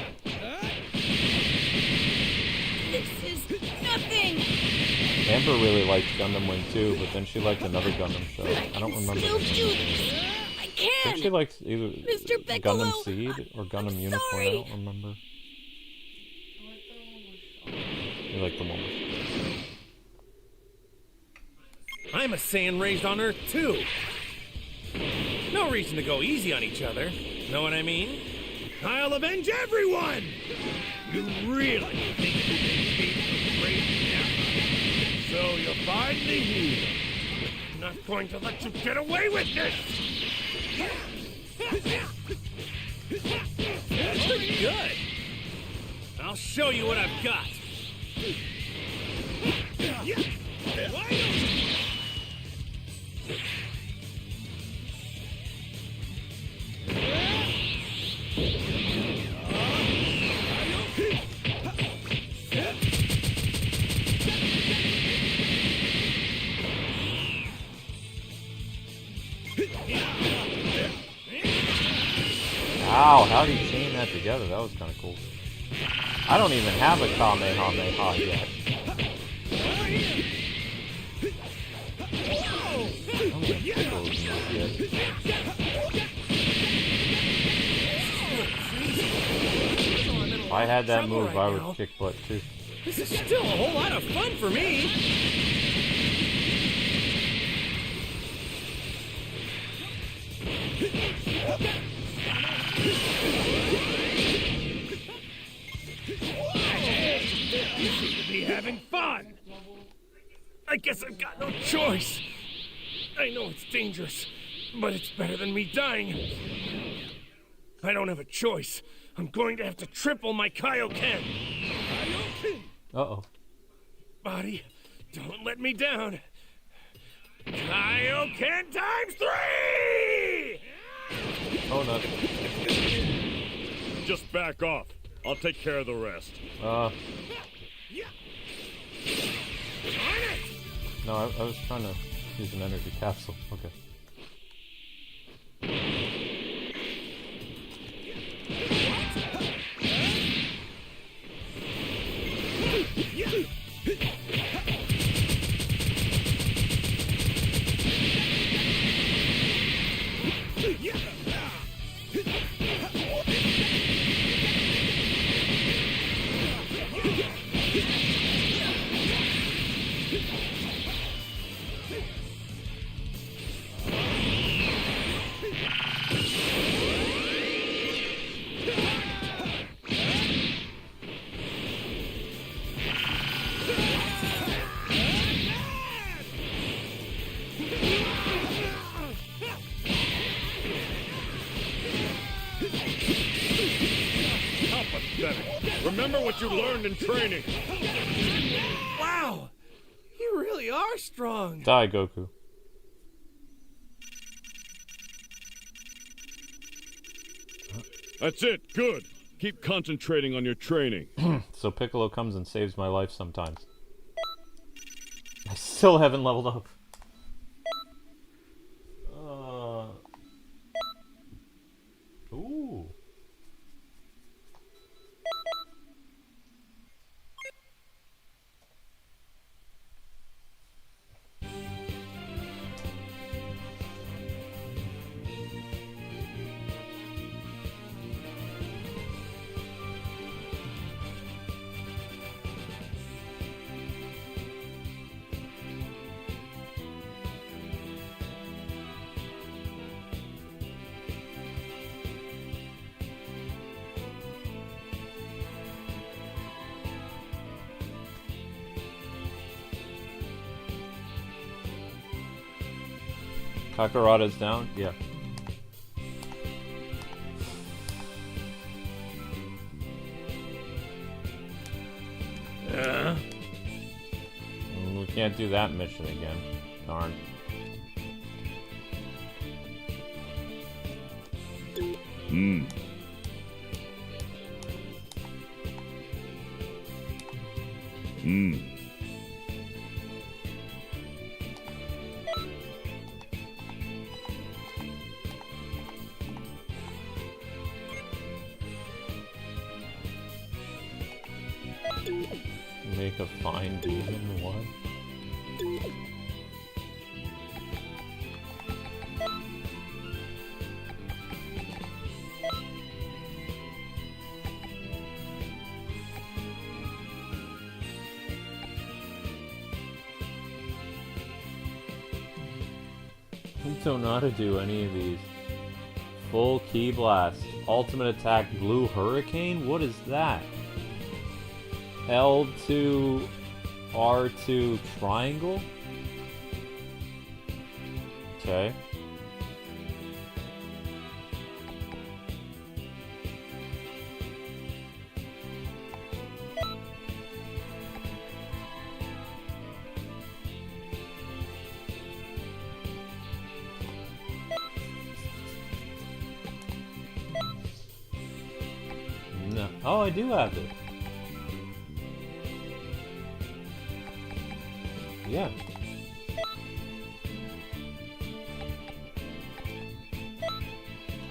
Speaker 5: This is nothing.
Speaker 1: Amber really liked Gundam Wing too, but then she liked another Gundam show. I don't remember the
Speaker 5: Still
Speaker 1: name.
Speaker 5: do this. I
Speaker 1: I
Speaker 5: can.
Speaker 1: think she liked either
Speaker 5: Mr. Piccolo,
Speaker 1: Gundam Seed or Gundam Unicorn.
Speaker 5: sorry.
Speaker 1: I don't remember. You like the one with...
Speaker 7: I'm a Saiyan raised on Earth, too. No reason to go easy on each other. Know what I mean?
Speaker 2: I'll avenge everyone! You really think you can beat the great now? So you're finally here. I'm not going to let you get away with this!
Speaker 7: That's pretty good. I'll show you what I've got.
Speaker 2: Why don't you...
Speaker 1: Wow, how did he chain that together? That was kind of cool. I don't even have a Kamehameha yet. I don't get Piccolo's move yet. If I had that move, I would kick butt too.
Speaker 7: This is still a whole lot of fun for me.
Speaker 2: You seem to be having fun! I guess I've got no choice. I know it's dangerous, but it's better than me dying. I don't have a choice. I'm going to have to triple my Kaioken.
Speaker 1: Uh-oh.
Speaker 2: Body, don't let me down. Kaioken times 3!
Speaker 1: Oh, no.
Speaker 3: Just back off. I'll take care of the rest.
Speaker 1: No, I was trying to use an energy capsule. Okay.
Speaker 3: How pathetic. Remember what you learned in training.
Speaker 7: Wow! You really are strong.
Speaker 1: Die, Goku.
Speaker 3: That's it. Good. Keep concentrating on your training.
Speaker 1: So Piccolo comes and saves my life sometimes. I still haven't leveled up. Ooh. Kakarada's down? Yeah. We can't do that mission again. Darn.
Speaker 3: Hmm. Hmm.
Speaker 1: Make a fine demon, what? We don't know how to do any of these. Full Ki Blast. Ultimate attack Blue Hurricane? What is that? L2, R2 triangle? Okay. No. Oh, I do have it. Yeah.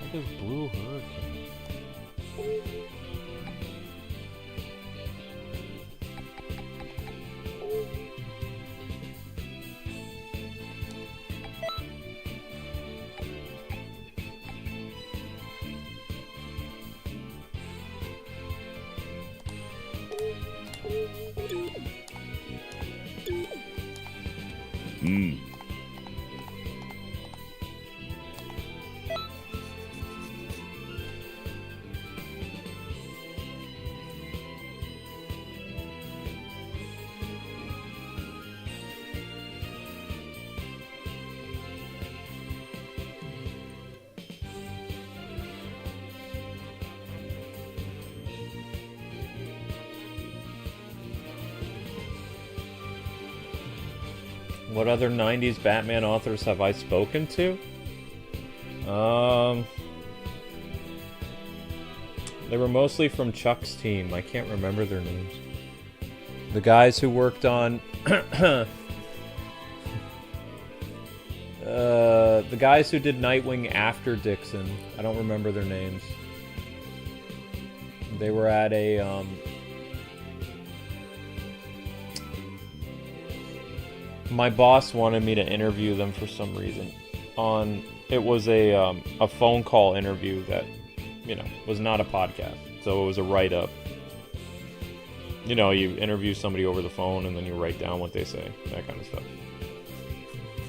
Speaker 1: What is Blue Hurricane?
Speaker 3: Hmm.
Speaker 1: What other 90s Batman authors have I spoken to? They were mostly from Chuck's team. I can't remember their names. The guys who worked on... the guys who did Nightwing after Dixon. I don't remember their names. They were at a, my boss wanted me to interview them for some reason. It was a phone call interview that, you know, was not a podcast. So it was a write-up. You know, you interview somebody over the phone and then you write down what they say. That kind of stuff.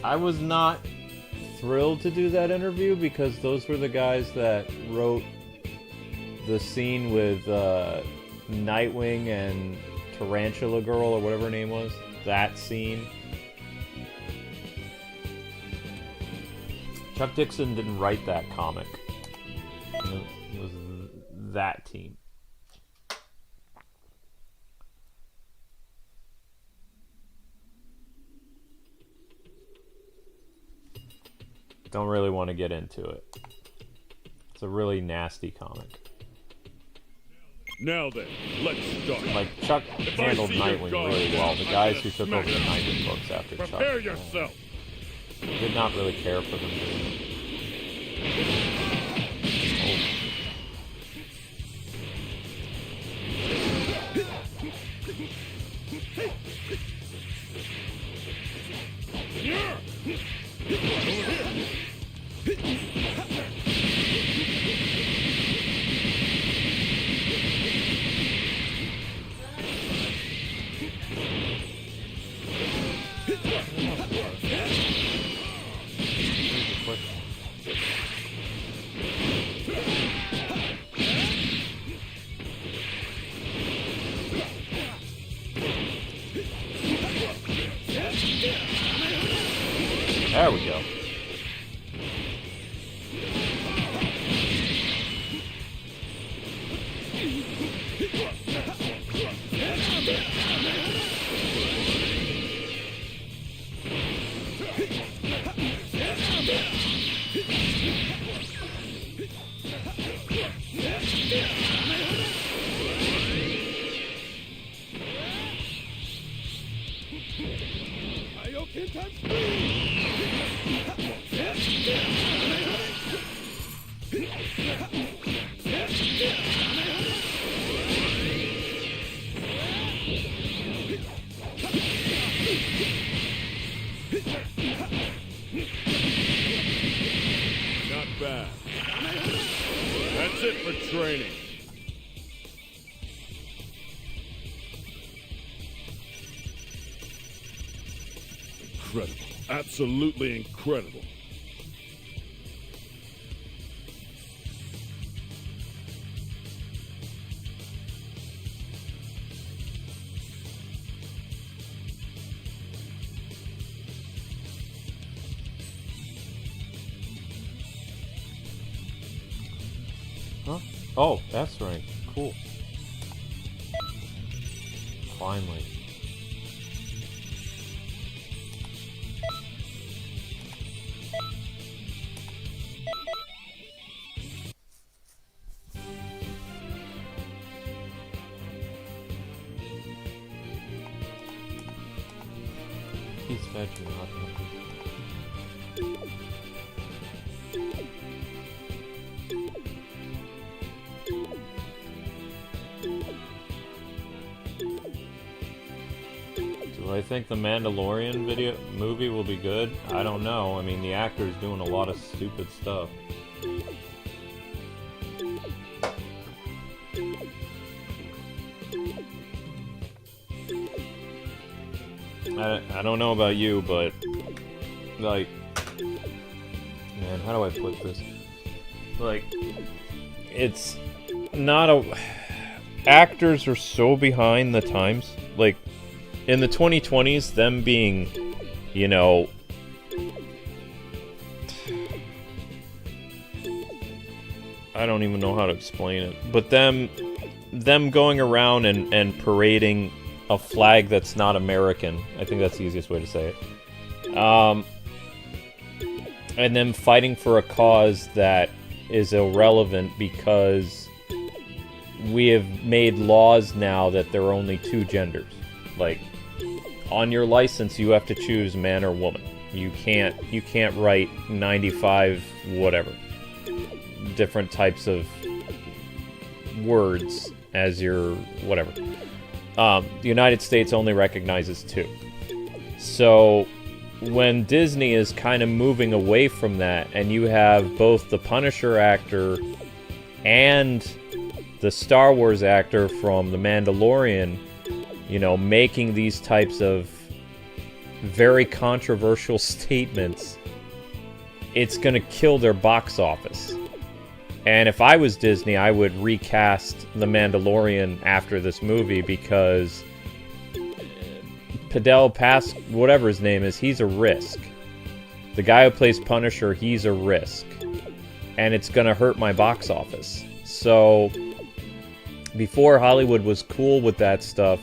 Speaker 1: I was not thrilled to do that interview because those were the guys that wrote the scene with Nightwing and Tarantula Girl or whatever her name was. That scene. Chuck Dixon didn't write that comic. It was that team. Don't really want to get into it. It's a really nasty comic.
Speaker 3: Now then, let's start.
Speaker 1: Like, Chuck handled Nightwing really well. The guys who took over the Nightwing books after Chuck
Speaker 3: Prepare yourself.
Speaker 1: did not really care for them doing it. There we go.
Speaker 3: Not bad. That's it for training. Incredible. Absolutely incredible.
Speaker 1: Huh? Oh, that's right. Cool. Finally. He's fed you, not hungry. Do I think the Mandalorian movie will be good? I don't know. I mean, the actor's doing a lot of stupid stuff. I don't know about you, but like, man, how do I put this? Like, it's not a... Actors are so behind the times. Like, in the 2020s, them being, you know... I don't even know how to explain it. But them going around and parading a flag that's not American. I think that's the easiest way to say it. And then fighting for a cause that is irrelevant because we have made laws now that there are only 2 genders. Like, on your license, you have to choose man or woman. You can't write 95 whatever different types of words as your whatever. The United States only recognizes 2. So when Disney is kind of moving away from that, and you have both the Punisher actor and the Star Wars actor from The Mandalorian, you know, making these types of very controversial statements, it's gonna kill their box office. And if I was Disney, I would recast The Mandalorian after this movie, because Padel Pass, whatever his name is, he's a risk. The guy who plays Punisher, he's a risk. And it's gonna hurt my box office. So, before Hollywood was cool with that stuff,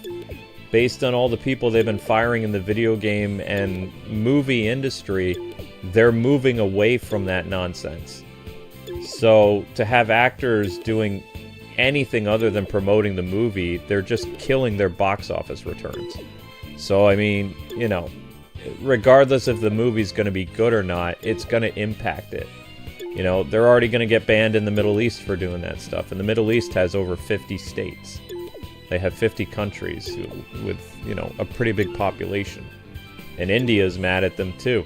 Speaker 1: based on all the people they've been firing in the video game and movie industry, they're moving away from that nonsense. So, to have actors doing anything other than promoting the movie, they're just killing their box office returns. So, I mean, you know, regardless if the movie's going to be good or not, it's going to impact it. You know, they're already going to get banned in the Middle East for doing that stuff. And the Middle East has over 50 states. They have 50 countries with, you know, a pretty big population. And India's mad at them too.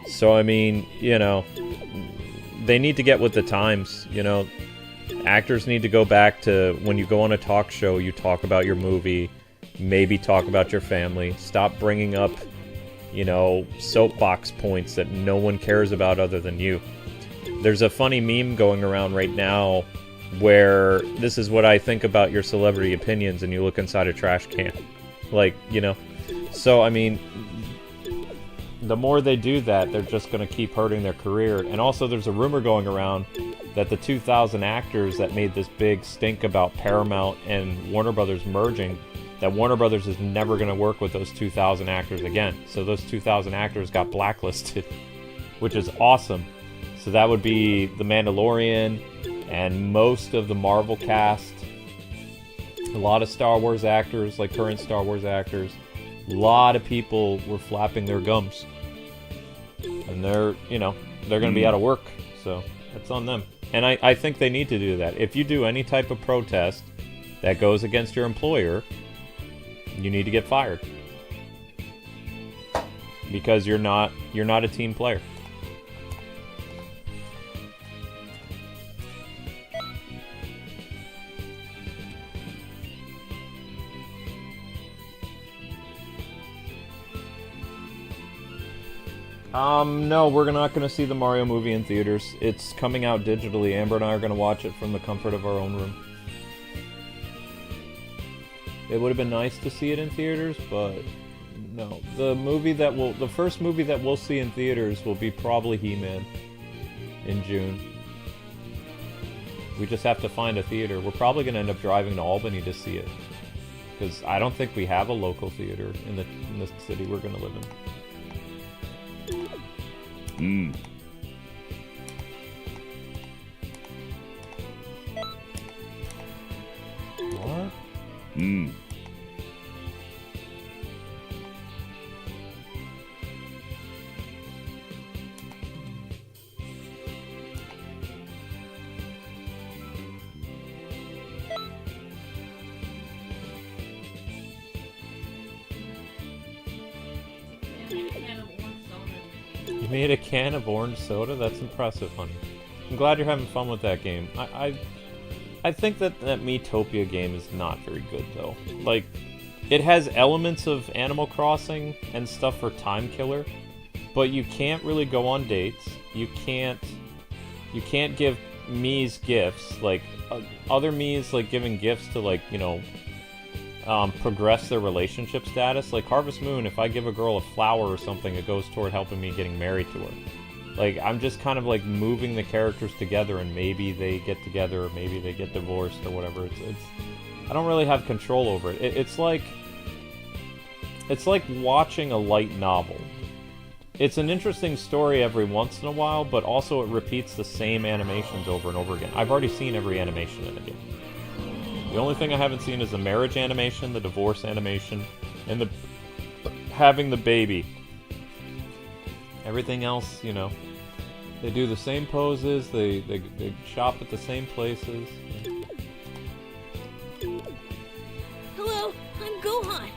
Speaker 1: So, I mean, you know, they need to get with the times, you know. Actors need to go back to, when you go on a talk show, you talk about your movie, maybe talk about your family. Stop bringing up, you know, soapbox points that no one cares about other than you. There's a funny meme going around right now where this is what I think about your celebrity opinions, and you look inside a trash can. Like, you know. So, I mean, the more they do that, they're just going to keep hurting their career. And also, there's a rumor going around that the 2,000 actors that made this big stink about Paramount and Warner Brothers merging, that Warner Brothers is never going to work with those 2,000 actors again. So those 2,000 actors got blacklisted, which is awesome. So that would be The Mandalorian and most of the Marvel cast. A lot of Star Wars actors, like current Star Wars actors. A lot of people were flapping their gums. And they're, you know, they're going to be out of work. So that's on them. And I think they need to do that. If you do any type of protest that goes against your employer, you need to get fired. Because you're not a team player. No, we're not going to see the Mario movie in theaters. It's coming out digitally. Amber and I are going to watch it from the comfort of our own room. It would have been nice to see it in theaters, but no. The first movie that we'll see in theaters will be probably He-Man in June. We just have to find a theater. We're probably going to end up driving to Albany to see it, because I don't think we have a local theater in the city we're going to live in. What? You made a can of orange soda? That's impressive, honey. I'm glad you're having fun with that game. I think that Miitopia game is not very good, though. Like, it has elements of Animal Crossing and stuff for Time Killer, but you can't really go on dates. You can't give Miis gifts. Like, other Miis, like, giving gifts to, like, you know, progress their relationship status. Like Harvest Moon, if I give a girl a flower or something, it goes toward helping me getting married to her. Like, I'm just kind of like moving the characters together, and maybe they get together, or maybe they get divorced, or whatever. It's I don't really have control over it. It's like watching a light novel. it's an interesting story every once in a while, but also it repeats the same animations over and over again. I've already seen every animation in the game. The only thing I haven't seen is the marriage animation, the divorce animation, and the having the baby. Everything else, you know, they do the same poses, they shop at the same places.
Speaker 5: Hello, I'm Gohan.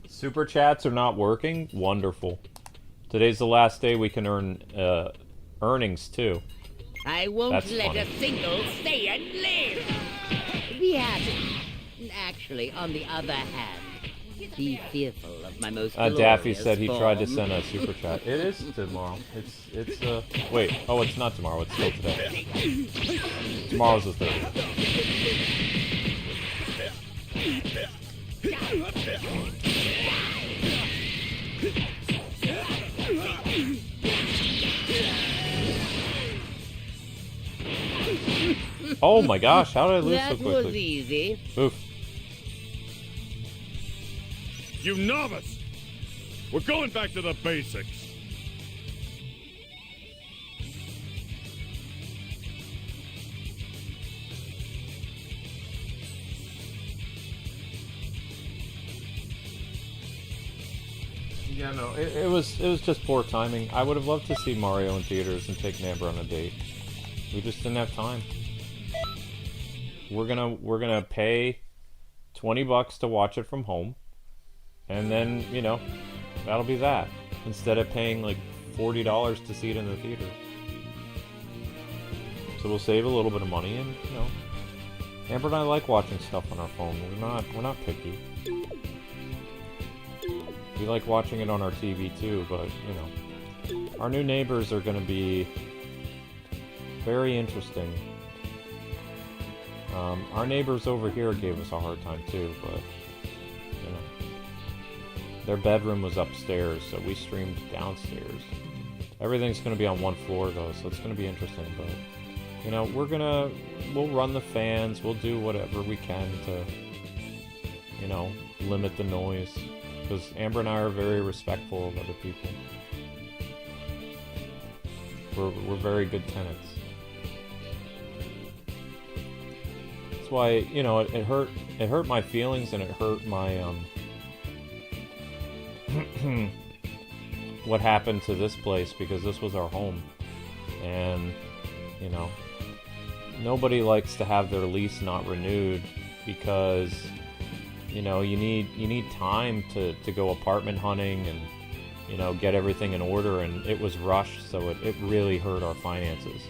Speaker 1: Super chats are not working? Wonderful. Today's the last day we can earn earnings too.
Speaker 8: I won't
Speaker 1: That's
Speaker 8: let
Speaker 1: funny.
Speaker 8: a single Saiyan live! Be happy. Actually, on the other hand, be fearful of my most glorious
Speaker 1: Daffy said he tried to
Speaker 8: form.
Speaker 1: send a super chat. It is tomorrow. It's wait. Oh, it's not tomorrow. It's still today. Tomorrow's the 30th. Oh my gosh, how did I lose so
Speaker 8: That
Speaker 1: quickly?
Speaker 8: was easy.
Speaker 1: Oof.
Speaker 3: You novice! We're going back to the basics.
Speaker 1: Yeah, no, it was just poor timing. I would have loved to see Mario in theaters and take Amber on a date. We just didn't have time. We're gonna pay $20 to watch it from home, and then, you know, that'll be that. Instead of paying like $40 to see it in the theater. So we'll save a little bit of money, and you know, Amber and I like watching stuff on our phone. We're not picky. We like watching it on our TV too, but you know, our new neighbors are going to be very interesting. Our neighbors over here gave us a hard time too, but you know, their bedroom was upstairs, so we streamed downstairs. Everything's going to be on one floor though, so it's going to be interesting. But you know, we'll run the fans, we'll do whatever we can to, you know, limit the noise. Because Amber and I are very respectful of other people. We're very good tenants. That's why, you know, it hurt my feelings, and it hurt my what happened to this place, because this was our home. And, you know, nobody likes to have their lease not renewed, because you know, you need time to go apartment hunting and, you know, get everything in order, and it was rushed, so it really hurt our finances,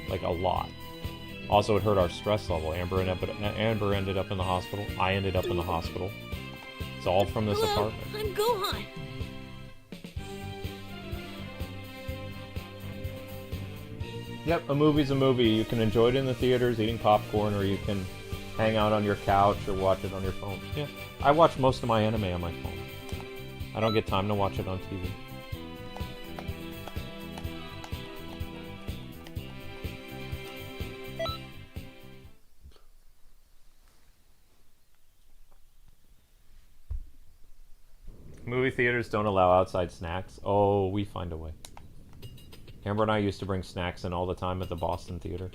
Speaker 1: like a lot. Also, it hurt our stress level. Amber ended up in the hospital. I ended up in the hospital. It's all from this
Speaker 5: Hello,
Speaker 1: apartment.
Speaker 5: I'm Gohan.
Speaker 1: Yep, a movie's a movie. You can enjoy it in the theaters, eating popcorn, or you can hang out on your couch or watch it on your phone. Yeah, I watch most of my anime on my phone. I don't get time to watch it on TV. Movie theaters don't allow outside snacks. Oh, we find a way. Amber and I used to bring snacks in all the time at the Boston Theater.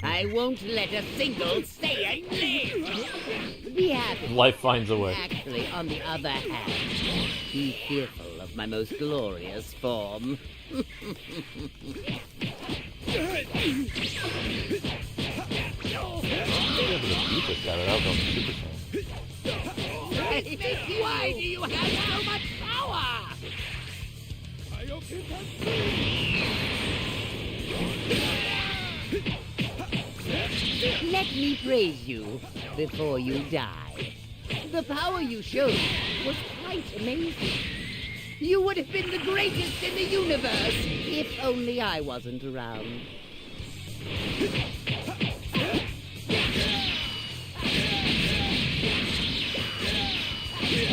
Speaker 8: I won't let a single Saiyan live! Be happy.
Speaker 1: Life finds a way.
Speaker 8: Actually, on the other hand, be fearful of my most glorious form. Why do you have so much power? Let me praise you before you die. The power you showed was quite amazing. You would have been the greatest in the universe if only I wasn't around.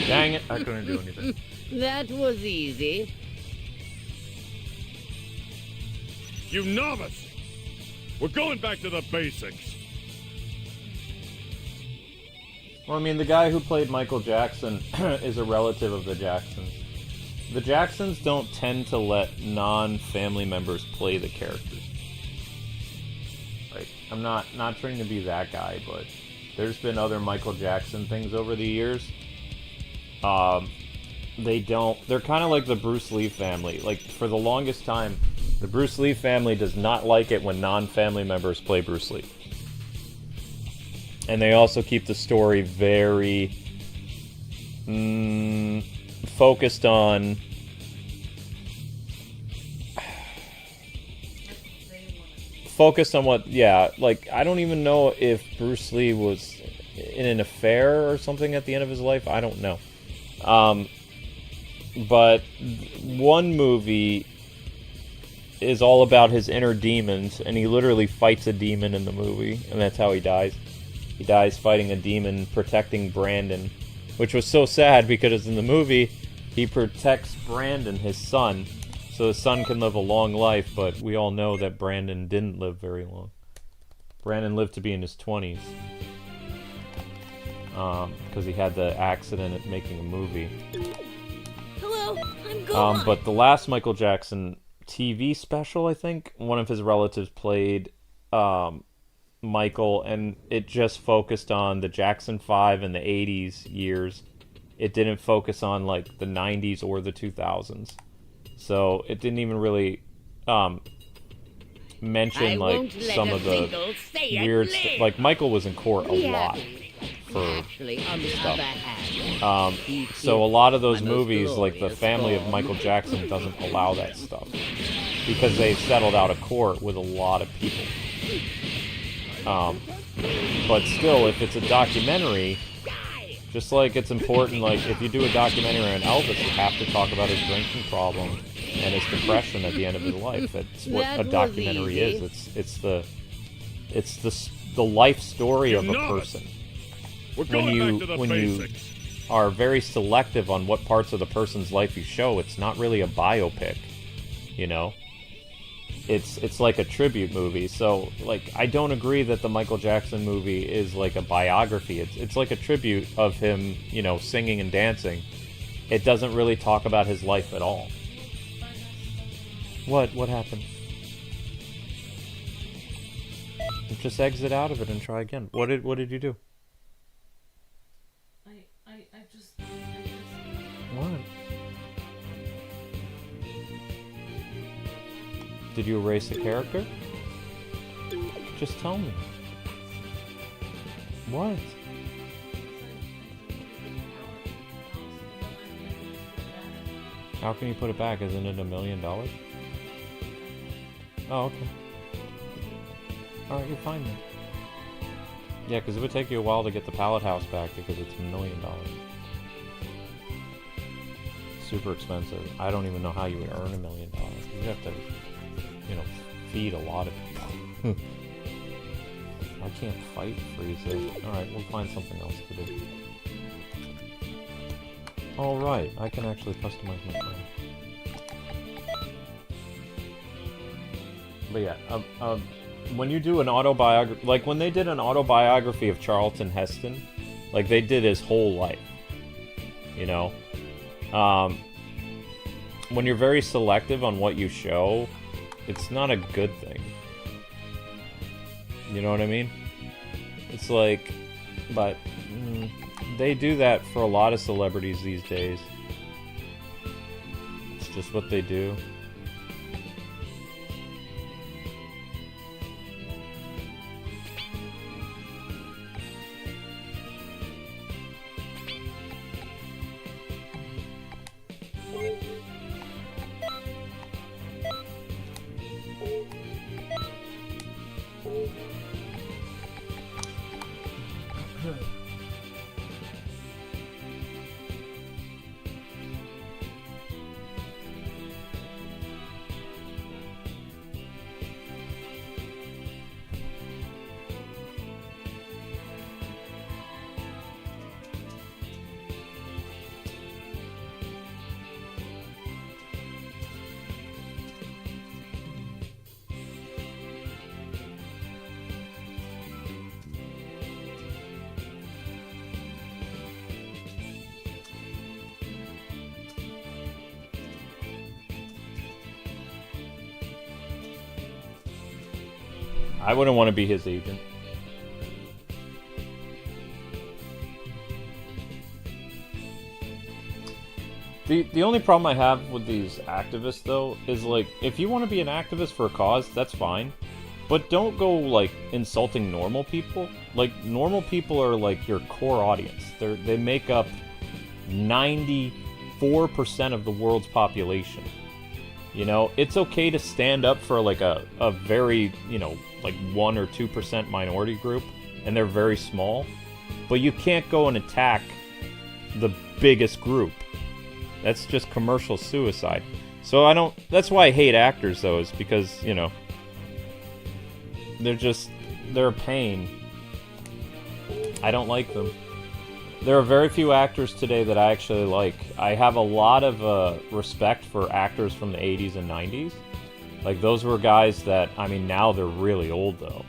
Speaker 1: Dang it, I couldn't do anything.
Speaker 8: That was easy.
Speaker 3: You novice! We're going back to the basics.
Speaker 1: Well, I mean, the guy who played Michael Jackson is a relative of the Jacksons. The Jacksons don't tend to let non-family members play the characters. Like, I'm not trying to be that guy, but there's been other Michael Jackson things over the years. They're kind of like the Bruce Lee family. Like, for the longest time, the Bruce Lee family does not like it when non-family members play Bruce Lee. And they also keep the story very focused on what, yeah, like, I don't even know if Bruce Lee was in an affair or something at the end of his life. I don't know. But one movie is all about his inner demons, and he literally fights a demon in the movie, and that's how he dies. He dies fighting a demon, protecting Brandon, which was so sad because in the movie, he protects Brandon, his son, so his son can live a long life, but we all know that Brandon didn't live very long. Brandon lived to be in his 20s. Because he had the accident at making a movie.
Speaker 5: Hello, I'm gone.
Speaker 1: But the last Michael Jackson TV special, I think, one of his relatives played Michael, and it just focused on the Jackson 5 and the 80s years. It didn't focus on, like, the 90s or the 2000s. So it didn't even really mention, like, some of the weird stuff. Like, Michael was in court a lot for stuff. So a lot of those movies, like the family of Michael Jackson, doesn't allow that stuff because they settled out of court with a lot of people. But still, if it's a documentary, just like it's important, like if you do a documentary on Elvis, you have to talk about his drinking problem and his depression at the end of his life. That's what a documentary is. It's the life story of a person. When you are very selective on what parts of the person's life you show, it's not really a biopic, you know? It's like a tribute movie. So, like, I don't agree that the Michael Jackson movie is like a biography. It's like a tribute of him, you know, singing and dancing. It doesn't really talk about his life at all. What happened? Just exit out of it and try again. What did you do? What? Did you erase the character? Just tell me. What? How can you put it back? Isn't it $1 million? Oh, okay. Alright, you're fine then. Yeah, because it would take you a while to get the pallet house back because it's $1 million. Super expensive. I don't even know how you would earn $1 million. You have to, you know, feed a lot of people. I can't fight Frieza. Alright, we'll find something else to do. Alright, I can actually customize my plan. But yeah, when you do an autobiography, like when they did an autobiography of Charlton Heston, like they did his whole life, you know? When you're very selective on what you show, it's not a good thing. You know what I mean? It's like, but they do that for a lot of celebrities these days. It's just what they do. I wouldn't want to be his agent. The only problem I have with these activists, though, is, like, if you want to be an activist for a cause, that's fine. But don't go, like, insulting normal people. Like, normal people are, like, your core audience. They make up 94% of the world's population. You know, it's okay to stand up for, like, a very, you know, like, 1 or 2% minority group, and they're very small. But you can't go and attack the biggest group. That's just commercial suicide. So I don't... That's why I hate actors, though, is because, you know... They're a pain. I don't like them. There are very few actors today that I actually like. I have a lot of respect for actors from the 80s and 90s. Like, those were guys that... I mean, now they're really old, though.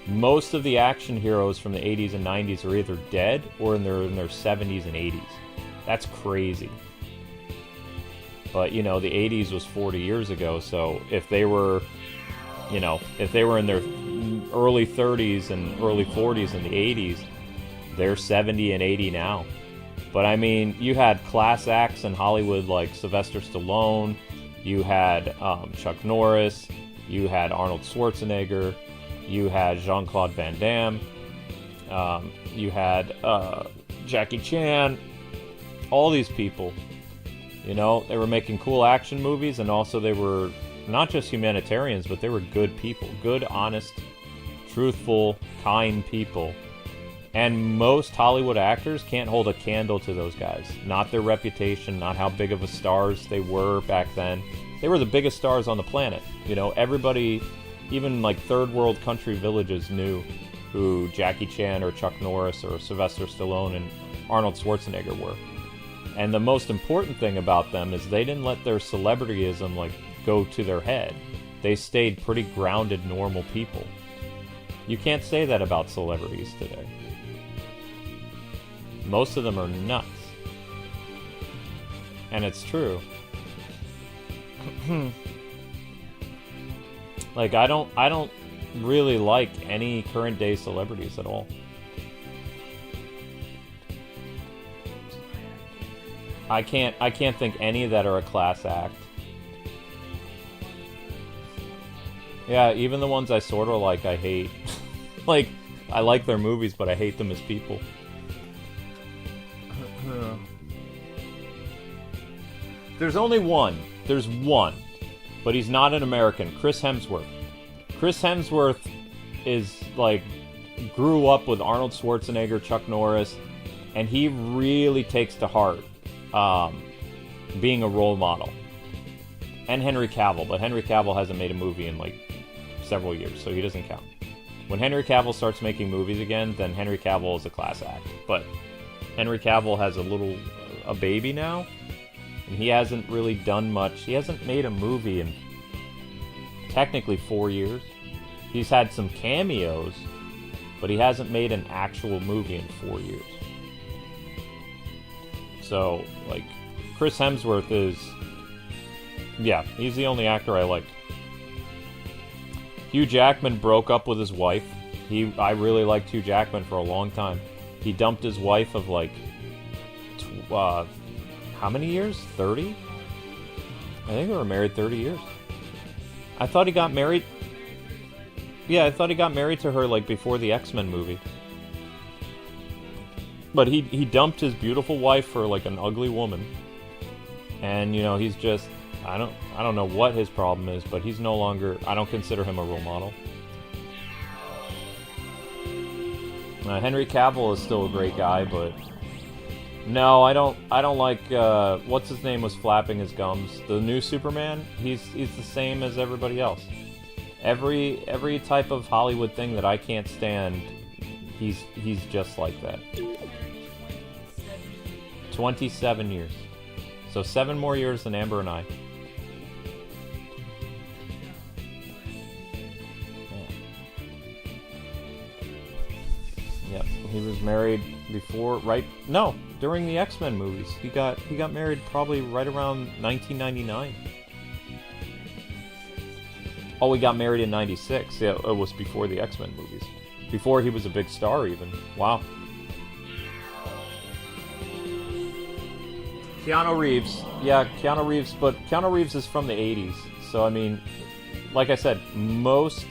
Speaker 1: Most of the action heroes from the 80s and 90s are either dead or in their 70s and 80s. That's crazy. But, you know, the 80s was 40 years ago, so if they were, you know, if they were in their early 30s and early 40s in the 80s, they're 70 and 80 now. But, I mean, you had class acts in Hollywood like Sylvester Stallone, you had Chuck Norris, you had Arnold Schwarzenegger, you had Jean-Claude Van Damme, you had Jackie Chan, all these people. You know, they were making cool action movies, and also they were not just humanitarians, but they were good people. Good, honest, truthful, kind people. And most Hollywood actors can't hold a candle to those guys. Not their reputation, not how big of a stars they were back then. They were the biggest stars on the planet. You know, everybody, even like third world country villages knew who Jackie Chan or Chuck Norris or Sylvester Stallone and Arnold Schwarzenegger were. And the most important thing about them is they didn't let their celebrityism, like, go to their head. They stayed pretty grounded, normal people. You can't say that about celebrities today. Most of them are nuts. And it's true. Like, I don't really like any current day celebrities at all. I can't think any that are a class act. Yeah, even the ones I sort of like, I hate. Like, I like their movies, but I hate them as people. There's only one. There's one. But he's not an American. Chris Hemsworth. Chris Hemsworth is, like, grew up with Arnold Schwarzenegger, Chuck Norris, and he really takes to heart being a role model. And Henry Cavill, but Henry Cavill hasn't made a movie in, like, several years, so he doesn't count. When Henry Cavill starts making movies again, then Henry Cavill is a class act. But Henry Cavill has a baby now, and he hasn't really done much. He hasn't made a movie in technically 4 years. He's had some cameos, but he hasn't made an actual movie in 4 years. So, like, Chris Hemsworth is... Yeah, he's the only actor I like. Hugh Jackman broke up with his wife. I really liked Hugh Jackman for a long time. He dumped his wife of, like, how many years? 30? I think they were married 30 years. I thought he got married... Yeah, I thought he got married to her, like, before the X-Men movie. But he dumped his beautiful wife for, like, an ugly woman. And, you know, he's just... I don't know what his problem is, but he's no longer... I don't consider him a role model. Henry Cavill is still a great guy, but... No, I don't like... what's his name was flapping his gums? The new Superman? He's the same as everybody else. Every type of Hollywood thing that I can't stand, he's just like that. 27 years. So 7 more years than Amber and I. Yep, he was married before, right? No, during the X-Men movies. He got married probably right around 1999. Oh, he got married in 96. Yeah, it was before the X-Men movies. Before he was a big star, even. Wow. Keanu Reeves. Yeah, Keanu Reeves, but Keanu Reeves is from the 80s. So, I mean, like I said, most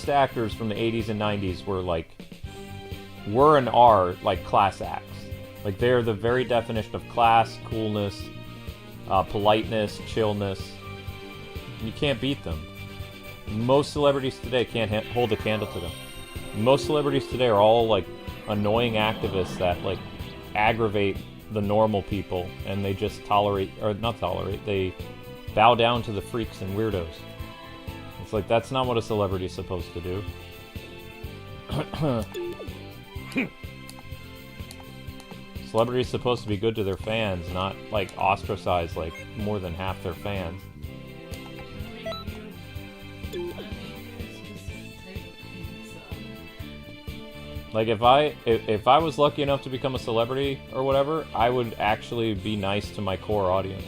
Speaker 1: actors from the 80s and 90s were and are, like, class acts. Like, they're the very definition of class, coolness, politeness, chillness. You can't beat them. Most celebrities today can't hold a candle to them. Most celebrities today are all, like, annoying activists that, like, aggravate the normal people, and they just they bow down to the freaks and weirdos. It's like, that's not what a celebrity is supposed to do. Celebrity is supposed to be good to their fans, not, like, ostracize, like, more than half their fans. Like, if I was lucky enough to become a celebrity or whatever, I would actually be nice to my core audience.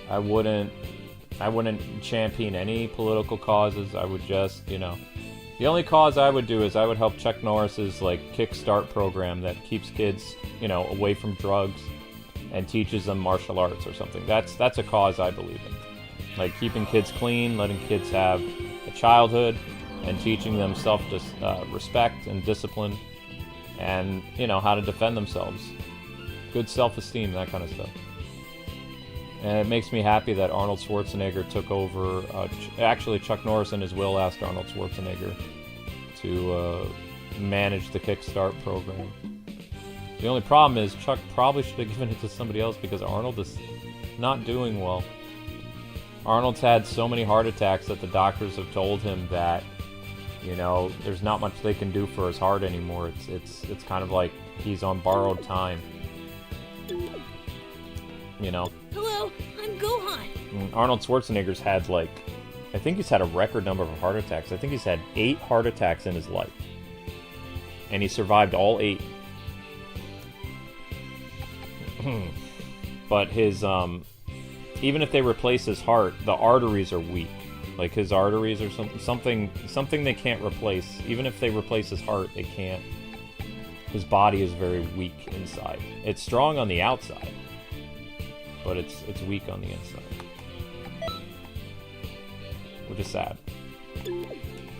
Speaker 1: I wouldn't champion any political causes. I would just, you know, the only cause I would do is I would help Chuck Norris's, like, Kickstart program that keeps kids, you know, away from drugs and teaches them martial arts or something. That's a cause I believe in. Like, keeping kids clean, letting kids have a childhood, and teaching them respect and discipline, and, you know, how to defend themselves. Good self-esteem, that kind of stuff. And it makes me happy that Arnold Schwarzenegger took over. Actually, Chuck Norris in his will asked Arnold Schwarzenegger to manage the Kickstart program. The only problem is Chuck probably should have given it to somebody else, because Arnold is not doing well. Arnold's had so many heart attacks that the doctors have told him that, you know, there's not much they can do for his heart anymore. It's kind of like he's on borrowed time. You know?
Speaker 5: Hello, I'm Gohan.
Speaker 1: Arnold Schwarzenegger's had, like, I think he's had a record number of heart attacks. I think he's had 8 heart attacks in his life. And he survived all 8. But his, even if they replace his heart, the arteries are weak. Like, his arteries are something they can't replace. Even if they replace his heart, they can't. His body is very weak inside. It's strong on the outside, but it's weak on the inside, which is sad.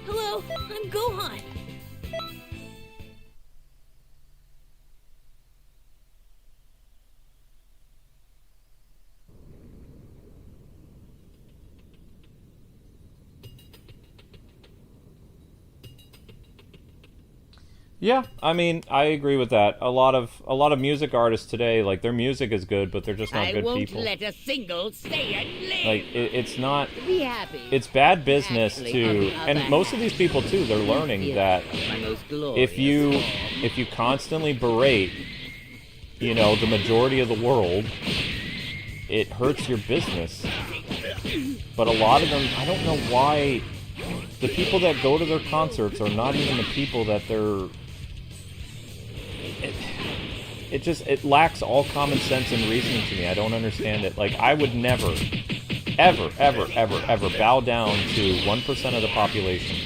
Speaker 5: Hello, I'm Gohan.
Speaker 1: Yeah, I mean, I agree with that. A lot of music artists today, like, their music is good, but they're just not good people.
Speaker 8: I won't let a single Saiyan live.
Speaker 1: Like, it's not.
Speaker 8: Be happy.
Speaker 1: It's bad business
Speaker 8: Actually,
Speaker 1: to, and most of these people too, they're learning that if you constantly berate, you know, the majority of the world, it hurts your business. But a lot of them, I don't know why. The people that go to their concerts are not even the people that they're... It lacks all common sense and reasoning to me. I don't understand it. Like, I would never, ever bow down to 1% of the population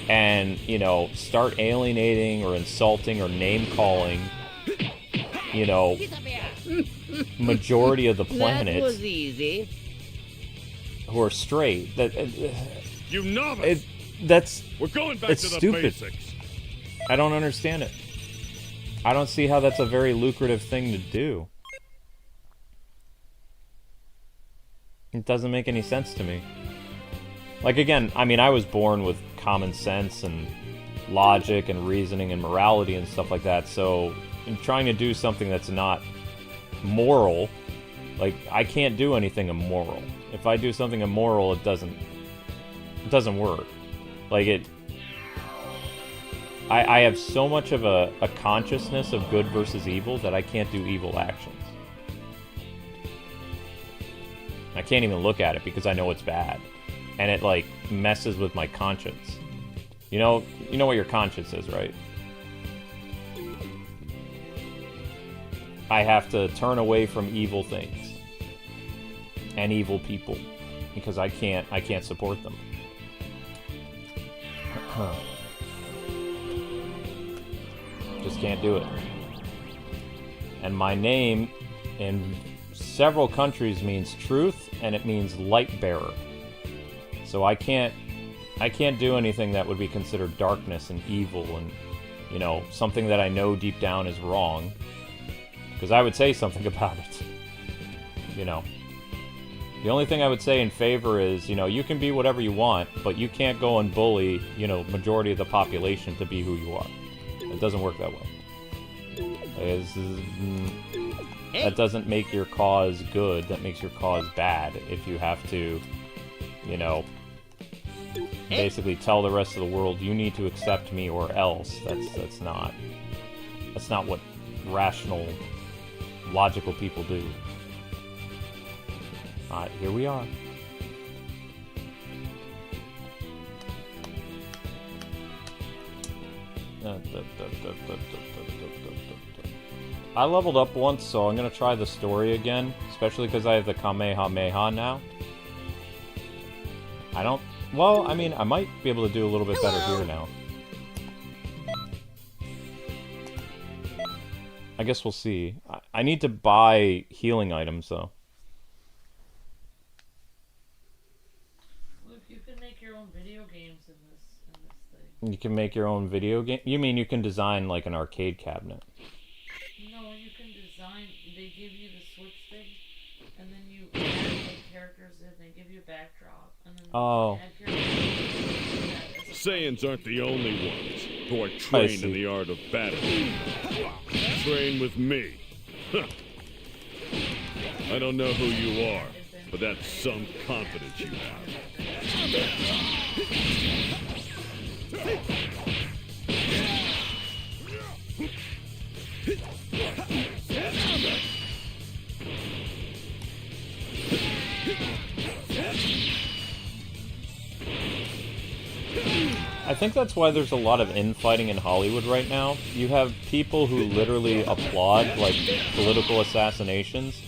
Speaker 1: and, you know, start alienating or insulting or name-calling, you know, majority of the planet.
Speaker 8: That was easy.
Speaker 1: Who are straight.
Speaker 3: You novice!
Speaker 1: We're
Speaker 3: going back to the
Speaker 1: stupid.
Speaker 3: basics.
Speaker 1: I don't understand it. I don't see how that's a very lucrative thing to do. It doesn't make any sense to me. Like, again, I mean, I was born with common sense and logic and reasoning and morality and stuff like that, so in trying to do something that's not moral, like, I can't do anything immoral. If I do something immoral, it doesn't work. Like, I have so much of a consciousness of good versus evil that I can't do evil actions. I can't even look at it because I know it's bad. And it, like, messes with my conscience. You know what your conscience is, right? I have to turn away from evil things. And evil people. because I can't support them. Just can't do it. And my name in several countries means truth, and it means light bearer. So I can't do anything that would be considered darkness and evil and, you know, something that I know deep down is wrong. Because I would say something about it. You know. The only thing I would say in favor is, you know, you can be whatever you want, but you can't go and bully, you know, majority of the population to be who you are. It doesn't work that way. That doesn't make your cause good, that makes your cause bad if you have to, you know, basically tell the rest of the world you need to accept me or else. That's not what rational, logical people do. Alright, here we are. I leveled up once, so I'm gonna try the story again, especially because I have the Kamehameha now. Well, I mean, I might be able to do a little bit better here now. I guess we'll see. I need to buy healing items, though.
Speaker 9: Look, you can make your own video games in this thing.
Speaker 1: You can make your own video game? You mean you can design, like, an arcade cabinet?
Speaker 9: No, you can design... They give you the Switch thing, and then you add, like, characters in. They give you a backdrop, and then you add characters.
Speaker 3: Saiyans aren't the only ones who are trained in the art of battle. Train with me. I don't know who you are, but that's some confidence you have.
Speaker 1: I think that's why there's a lot of infighting in Hollywood right now. You have people who literally applaud, like, political assassinations,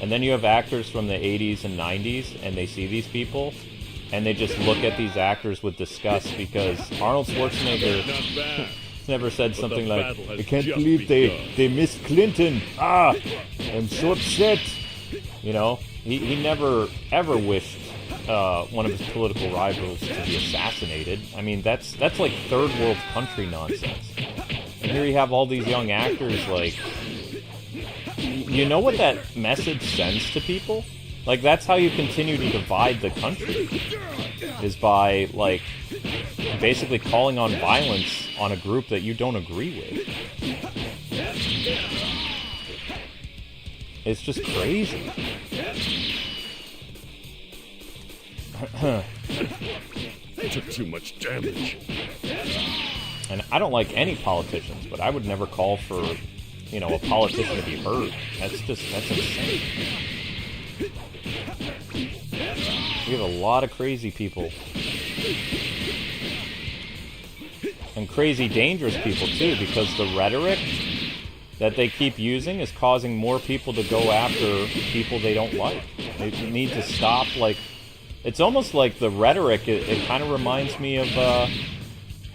Speaker 1: and then you have actors from the 80s and 90s, and they see these people, and they just look at these actors with disgust because Arnold Schwarzenegger never said something like, I can't believe they missed Clinton. Ah, I'm so upset. You know, he never ever wished one of his political rivals to be assassinated. I mean, that's like third world country nonsense. And here you have all these young actors, like, you know what that message sends to people? Like, that's how you continue to divide the country, is by, like, basically calling on violence on a group that you don't agree with. It's just crazy.
Speaker 3: Took too much damage.
Speaker 1: And I don't like any politicians, but I would never call for, you know, a politician to be hurt. That's insane. We have a lot of crazy people. And crazy dangerous people, too, because the rhetoric that they keep using is causing more people to go after people they don't like. They need to stop, like... It's almost like the rhetoric, it kind of reminds me of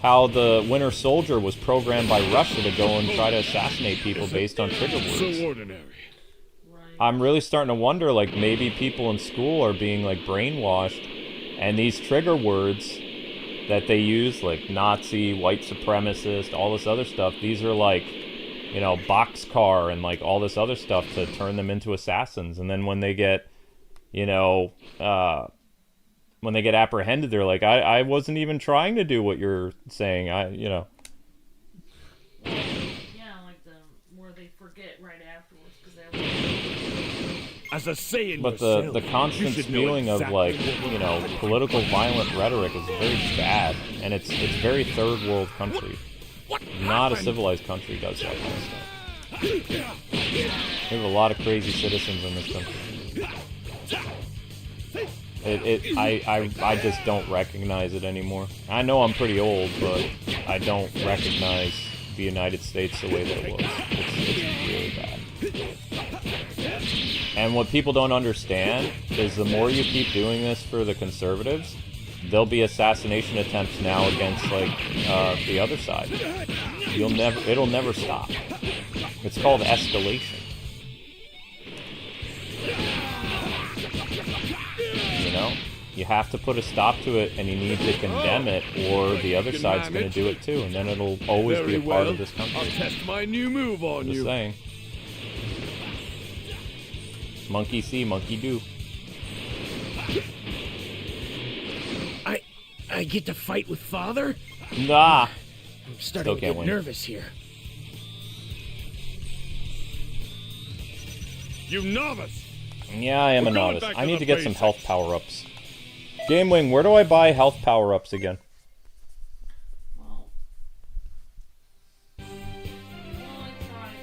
Speaker 1: how the Winter Soldier was programmed by Russia to go and try to assassinate people based on trigger words.
Speaker 3: So ordinary.
Speaker 1: I'm really starting to wonder, like, maybe people in school are being, like, brainwashed, and these trigger words that they use, like Nazi, white supremacist, all this other stuff, these are like, you know, boxcar and, like, all this other stuff to turn them into assassins. And then when they get, you know, when they get apprehended, they're like, I wasn't even trying to do what you're saying. You know.
Speaker 9: Yeah, like where they forget right afterwards because they're...
Speaker 3: As a Saiyan
Speaker 1: But
Speaker 3: yourself,
Speaker 1: the constant spewing of, like, you know, political violent rhetoric is very bad, and it's very third world country. Not a civilized country does that kind of stuff. We have a lot of crazy citizens in this country. I just don't recognize it anymore. I know I'm pretty old, but I don't recognize the United States the way that it was. It's really bad. And what people don't understand is the more you keep doing this for the conservatives, there'll be assassination attempts now against, like, the other side. It'll never stop. It's called escalation. You know? You have to put a stop to it, and you need to condemn it, or the other side's going to do it too, and then it'll always be a part of this country.
Speaker 2: I'll test my new move on
Speaker 1: Just
Speaker 2: you.
Speaker 1: saying. Monkey see, monkey do.
Speaker 2: I get to fight with Father?
Speaker 1: Nah.
Speaker 2: I'm starting to get nervous here.
Speaker 3: You novice!
Speaker 1: Yeah, I am a
Speaker 3: We're going
Speaker 1: novice.
Speaker 3: back
Speaker 1: I
Speaker 3: to
Speaker 1: need
Speaker 3: the
Speaker 1: to get some
Speaker 3: basics.
Speaker 1: health power-ups. GameWing, where do I buy health power-ups again?
Speaker 9: Well, I tried.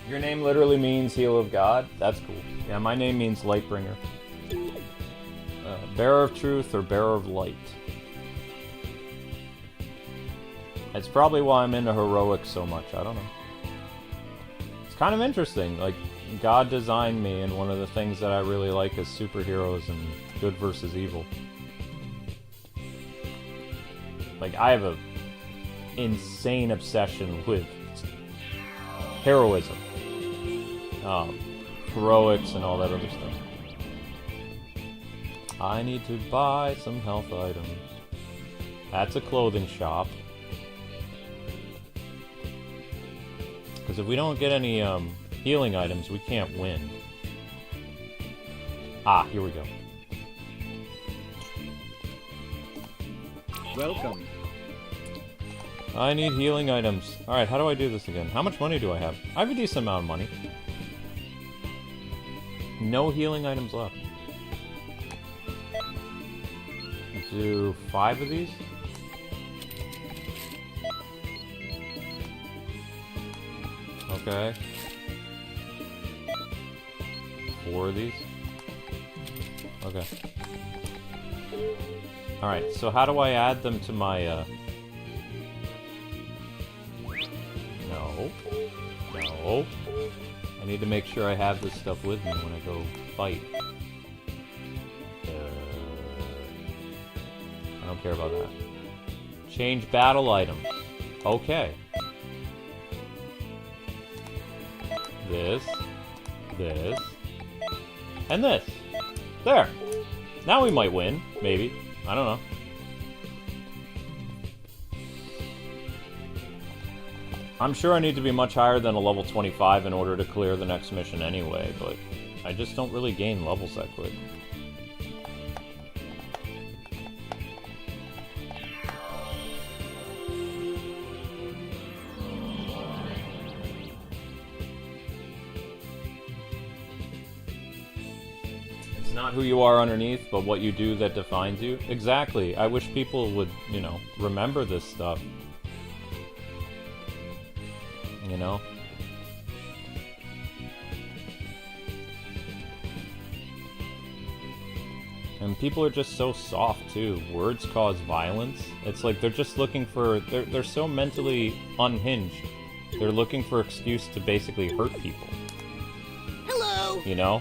Speaker 1: Your name literally means Heel of God? That's cool. Yeah, my name means Lightbringer. Bearer of Truth or Bearer of Light. It's probably why I'm into heroics so much, I don't know. It's kind of interesting, like, God designed me, and one of the things that I really like is superheroes and good versus evil. Like, I have a insane obsession with heroism. Heroics and all that other stuff. I need to buy some health items. That's a clothing shop. Because if we don't get any healing items, we can't win. Ah, here we go.
Speaker 2: Welcome.
Speaker 1: I need healing items. Alright, how do I do this again? How much money do I have? I have a decent amount of money. No healing items left. Do 5 of these? Okay. 4 of these? Okay. Alright, so how do I add them to my, No. No. I need to make sure I have this stuff with me when I go fight. I don't care about that. Change battle items. Okay. This. This. And this. There. Now we might win. Maybe. I don't know. I'm sure I need to be much higher than a level 25 in order to clear the next mission anyway, but I just don't really gain levels that quick. It's not who you are underneath, but what you do that defines you. Exactly. I wish people would, you know, remember this stuff. You know? And people are just so soft too. Words cause violence. It's like they're just looking for... They're so mentally unhinged. They're looking for excuse to basically hurt people.
Speaker 5: Hello!
Speaker 1: You know?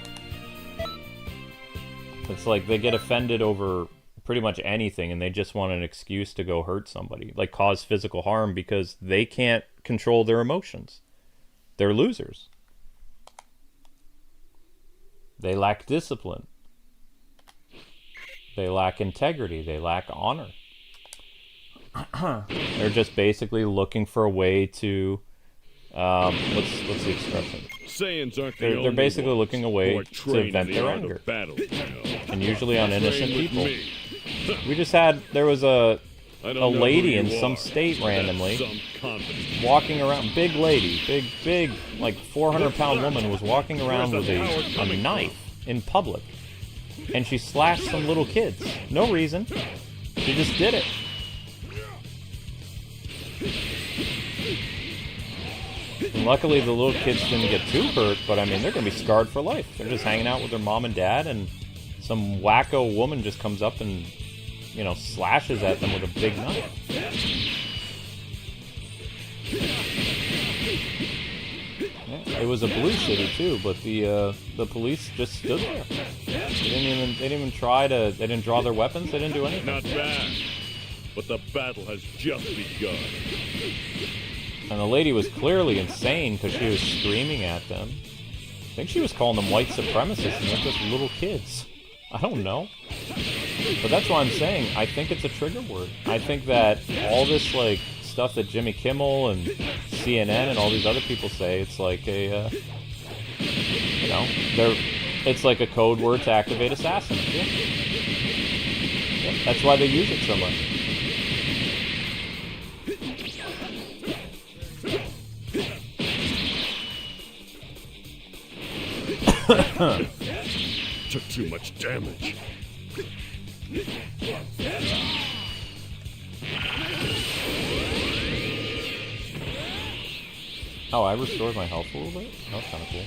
Speaker 1: It's like they get offended over pretty much anything and they just want an excuse to go hurt somebody. Like cause physical harm because they can't control their emotions. They're losers. They lack discipline. They lack integrity. They lack honor. They're just basically looking for a way to... what's the expression?
Speaker 3: Saiyans aren't
Speaker 1: They're basically looking a way to vent their anger.
Speaker 3: Battle, you know.
Speaker 1: And usually on innocent
Speaker 3: Train with
Speaker 1: people.
Speaker 3: me.
Speaker 1: We just had... There was a
Speaker 3: I don't know
Speaker 1: lady
Speaker 3: who
Speaker 1: in
Speaker 3: you
Speaker 1: some
Speaker 3: are,
Speaker 1: state
Speaker 3: but that's
Speaker 1: randomly
Speaker 3: some confidence.
Speaker 1: walking around, big lady, big, like 400-pound woman was walking around with a knife in public. And she slashed some little kids. No reason. She just did it. And luckily the little kids didn't get too hurt, but I mean, they're going to be scarred for life. They're just hanging out with their mom and dad, and some wacko woman just comes up and you know, slashes at them with a big knife. Yeah, it was a blue city too, but the police just stood there. They didn't even try to. They didn't draw their weapons. They didn't do anything.
Speaker 3: Not bad. But the battle has just begun.
Speaker 1: And the lady was clearly insane because she was screaming at them. I think she was calling them white supremacists, and they're just little kids. I don't know. But that's what I'm saying. I think it's a trigger word. I think that all this, like, stuff that Jimmy Kimmel and CNN and all these other people say, it's like a, you know, it's like a code word to activate assassins. Yeah. Yeah, that's why they use it so much.
Speaker 3: Took too much damage.
Speaker 1: Oh, I restored my health a little bit? That was kind of cool.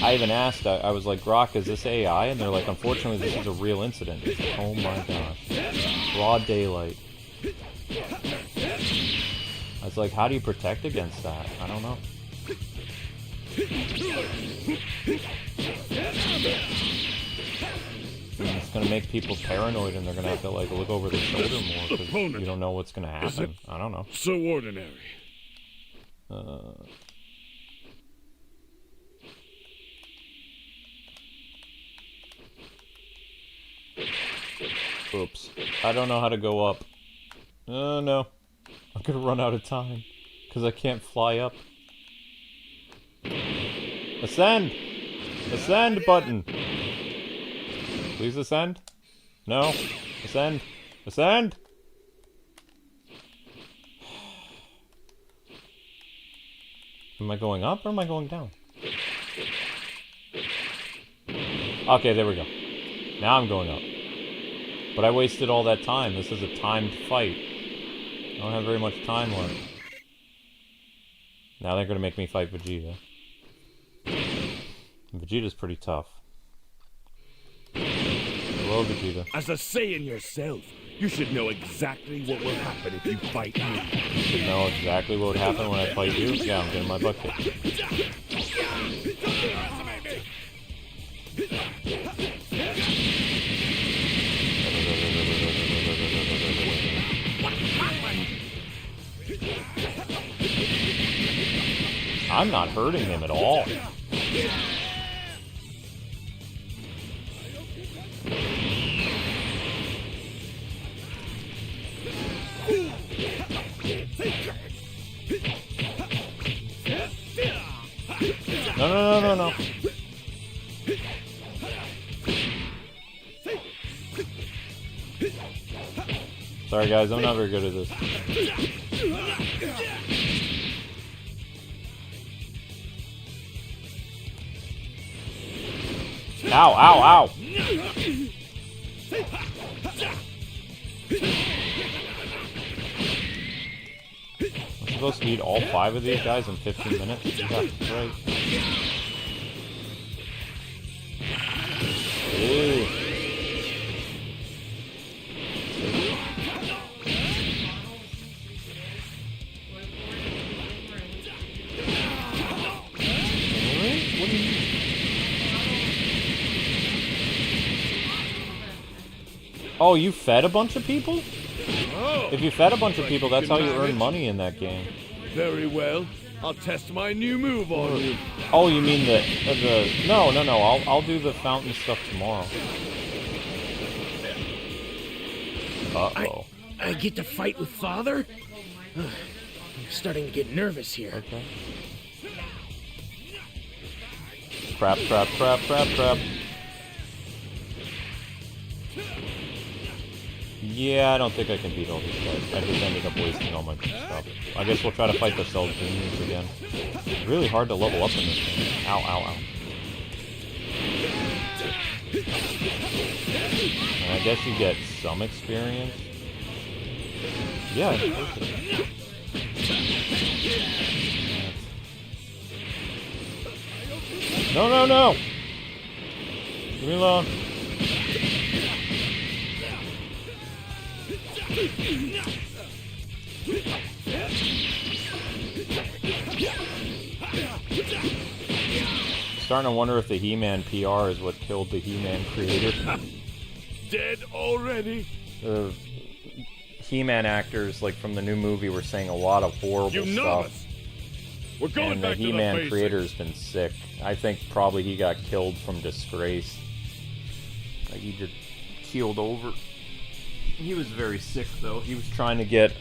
Speaker 1: I even asked, I was like, Grok, is this AI? And they're like, unfortunately, this is a real incident. Oh my gosh. Broad daylight. I was like, how do you protect against that? I don't know. It's gonna make people paranoid, and they're gonna have to like look over their shoulder more because you don't know what's gonna happen. I don't know.
Speaker 3: So ordinary.
Speaker 1: Oops. I don't know how to go up. Oh no. I'm gonna run out of time because I can't fly up. Ascend! Ascend button! Please ascend? No? Ascend? Ascend? Am I going up or am I going down? Okay, there we go. Now I'm going up. But I wasted all that time. This is a timed fight. I don't have very much time left. Now they're gonna make me fight Vegeta. Vegeta's pretty tough. Hello, Vegeta.
Speaker 3: As a Saiyan yourself, you should know exactly what will happen if you fight me.
Speaker 1: You should know exactly what would happen when I fight you? Yeah, I'm getting my butt kicked. I'm not hurting him at all. No. Sorry guys, I'm not very good at this. Ow, ow, ow! I'm supposed to eat all 5 of these guys in 15 minutes? Yeah, that's right. Ew. Oh, you fed a bunch of people?
Speaker 3: Oh,
Speaker 1: if you fed a bunch of people, that's how you earn money in that game.
Speaker 3: Very well. I'll test my new move on you.
Speaker 1: Oh, you mean the no. I'll do the fountain stuff tomorrow. Uh-oh.
Speaker 4: I get to fight with Father? I'm starting to get nervous here.
Speaker 1: Okay. Crap. Yeah, I don't think I can beat all these guys. I just ended up wasting all my stuff. I guess we'll try to fight the Cell Juniors again. It's really hard to level up in this game. Ow, ow, ow. And I guess you get some experience. Yeah, No! Leave me alone. Starting to wonder if the He-Man PR is what killed the He-Man creator.
Speaker 3: Dead already?
Speaker 1: The He-Man actors, like from the new movie, were saying a lot of horrible stuff.
Speaker 3: We're going
Speaker 1: and the
Speaker 3: back to
Speaker 1: He-Man
Speaker 3: the
Speaker 1: creator's been sick. I think probably he got killed from disgrace. Like he just keeled over. He was very sick though. He was trying to get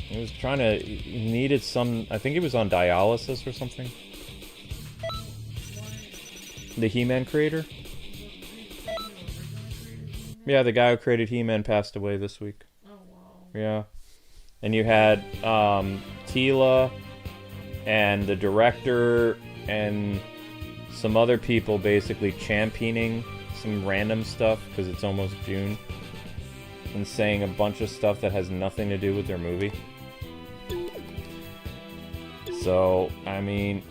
Speaker 1: he needed some, I think he was on dialysis or something. The He-Man creator? Yeah, the guy who created He-Man passed away this week.
Speaker 9: Oh, wow.
Speaker 1: Yeah. And you had Tila and the director and some other people basically championing some random stuff because it's almost June and saying a bunch of stuff that has nothing to do with their movie. So, I mean,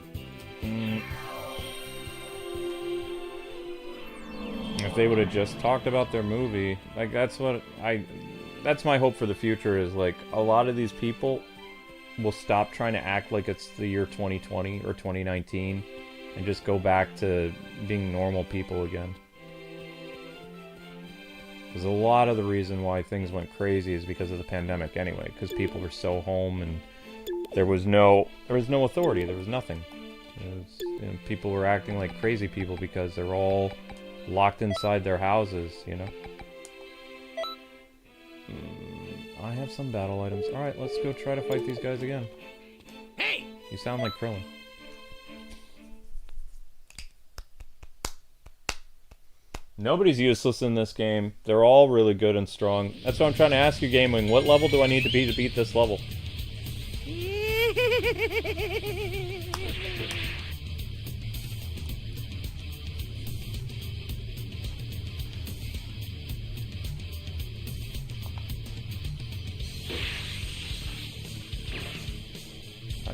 Speaker 1: if they would have just talked about their movie, like that's my hope for the future is like a lot of these people will stop trying to act like it's the year 2020 or 2019 and just go back to being normal people again. Because a lot of the reason why things went crazy is because of the pandemic anyway, because people were so home and there was no authority, there was nothing. People were acting like crazy people because they're all locked inside their houses, you know? I have some battle items. Alright, let's go try to fight these guys again.
Speaker 2: Hey!
Speaker 1: You sound like Krillin. Nobody's useless in this game. They're all really good and strong. That's what I'm trying to ask you, Gaming. What level do I need to beat this level?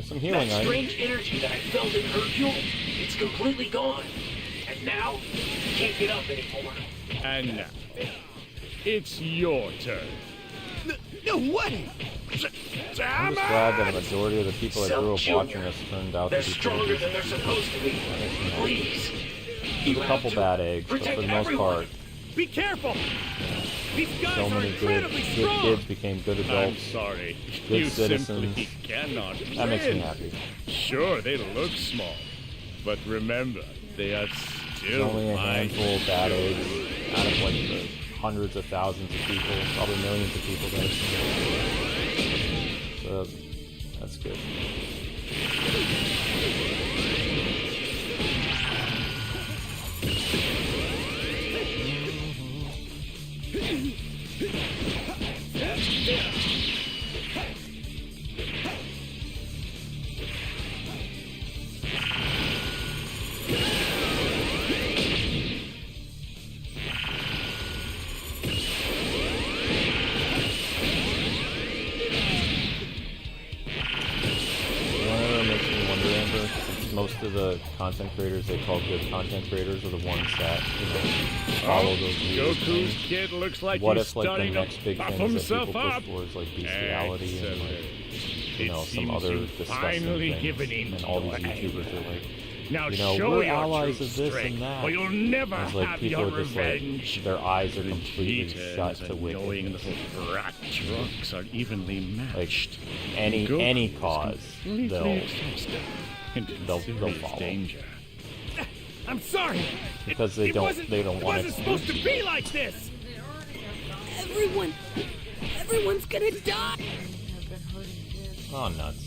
Speaker 1: Some healing
Speaker 4: that strange energy that I felt in Hercule, it's completely gone. And now, I can't get up anymore.
Speaker 3: And now, it's your turn.
Speaker 2: No way!
Speaker 1: I'm just glad that a majority of the people that grew up watching us turned out to be
Speaker 4: stronger than they're supposed to be. Please.
Speaker 1: A couple bad eggs, but for the most part,
Speaker 2: be careful! These guys
Speaker 1: so
Speaker 2: are
Speaker 1: many good
Speaker 2: strong.
Speaker 1: kids became good adults.
Speaker 3: I'm sorry.
Speaker 1: Good
Speaker 3: You
Speaker 1: citizens.
Speaker 3: simply cannot win.
Speaker 1: That makes me happy.
Speaker 3: Sure, they look small, but remember, they are
Speaker 1: There's
Speaker 3: still
Speaker 1: only a handful of bad eggs out of like the hundreds of thousands of people, probably millions of people that have seen it. So that's good. Most of the content creators they call good content creators are the ones that, you know, follow those rules.
Speaker 3: Goku's kid looks like
Speaker 1: what
Speaker 3: he's
Speaker 1: if like the
Speaker 3: starting
Speaker 1: next big
Speaker 3: puff
Speaker 1: thing is that
Speaker 3: himself
Speaker 1: people
Speaker 3: up.
Speaker 1: push towards like bestiality and like, you know,
Speaker 3: It
Speaker 1: some
Speaker 3: seems
Speaker 1: other
Speaker 3: you've
Speaker 1: disgusting
Speaker 3: finally
Speaker 1: things,
Speaker 3: given in
Speaker 1: and all these
Speaker 3: to your
Speaker 1: YouTubers
Speaker 3: anger.
Speaker 1: are like,
Speaker 3: Now
Speaker 1: you know,
Speaker 3: show
Speaker 1: we're
Speaker 3: your
Speaker 1: allies
Speaker 3: true
Speaker 1: of this
Speaker 3: strength,
Speaker 1: and that.
Speaker 3: or you'll never
Speaker 1: It's like
Speaker 3: have
Speaker 1: people
Speaker 3: your
Speaker 1: are just
Speaker 3: revenge.
Speaker 1: like, their eyes are
Speaker 3: The
Speaker 1: completely shut
Speaker 3: cheetahs
Speaker 1: to
Speaker 3: and knowing
Speaker 1: wickedness.
Speaker 3: little rat trunks are evenly matched.
Speaker 1: Like any
Speaker 3: Goku
Speaker 1: cause,
Speaker 3: is completely
Speaker 1: they'll
Speaker 3: exhausted and in
Speaker 1: they'll
Speaker 3: serious
Speaker 1: follow.
Speaker 3: danger.
Speaker 2: I'm sorry.
Speaker 1: Because they don't want to.
Speaker 2: It wasn't supposed to be like this.
Speaker 8: Everyone's gonna die.
Speaker 9: Have been hurting kids
Speaker 1: Oh, nuts.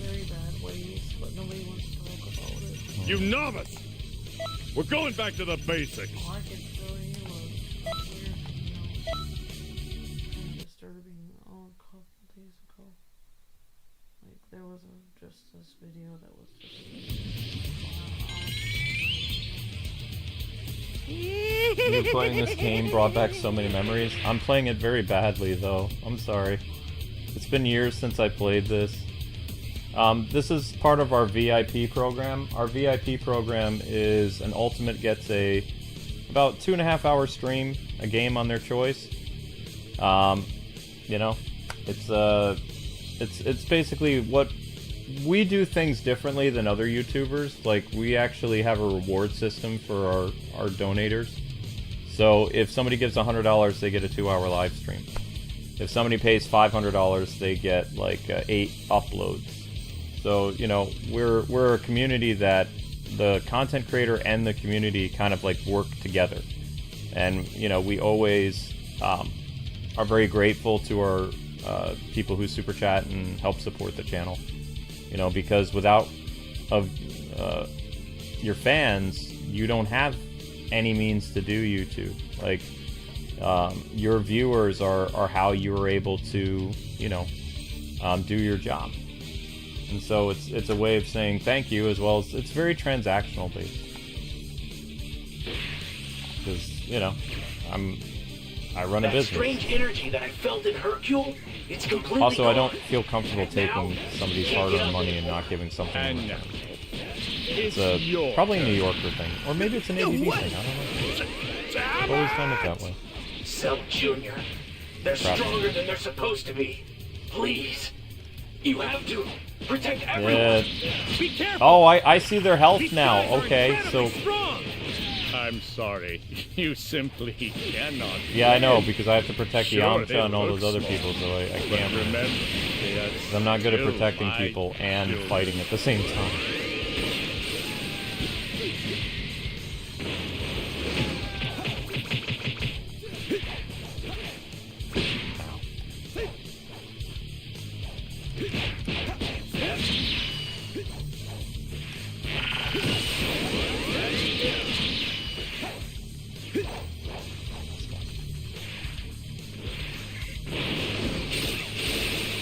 Speaker 9: very bad ways, but nobody wants to talk about it.
Speaker 3: You novice! We're going back to the basics.
Speaker 9: All I can show you was weird, kind of disturbing a couple days ago. Like, there was just this video that was just...
Speaker 1: You playing this game brought back so many memories. I'm playing it very badly, though. I'm sorry. It's been years since I played this. This is part of our VIP program. Our VIP program is an Ultimate gets about 2.5 hour stream, a game on their choice. You know, it's basically what we do things differently than other YouTubers. Like, we actually have a reward system for our donators. So if somebody gives $100, they get a 2-hour live stream. If somebody pays $500, they get like 8 uploads. So, you know, we're a community that the content creator and the community kind of like work together. And, you know, we always are very grateful to our people who super chat and help support the channel. You know, because without your fans, you don't have any means to do YouTube. Like, your viewers are how you are able to, you know, do your job. And so it's a way of saying thank you, as well as it's very transactional based. Because, you know, I run a business.
Speaker 4: Strange energy that I felt in Hercule, it's completely
Speaker 1: Also,
Speaker 4: gone.
Speaker 1: I don't feel comfortable taking somebody's hard-earned money and not giving something in return. It's probably a New Yorker thing. Or maybe it's an ABB thing, I don't know. I've always done it that way.
Speaker 4: Cell Jr. They're stronger than they're supposed to be. Please. You have to protect everyone.
Speaker 7: Be careful.
Speaker 1: Oh, I see their health now. Okay, so...
Speaker 3: I'm sorry. You simply cannot.
Speaker 1: Yeah, I know, because I have to protect
Speaker 3: Sure,
Speaker 1: Yamcha and all
Speaker 3: they
Speaker 1: those other
Speaker 3: look
Speaker 1: people, so I can't.
Speaker 3: Remember,
Speaker 1: 'Cause I'm not good at protecting people and fighting at the same time.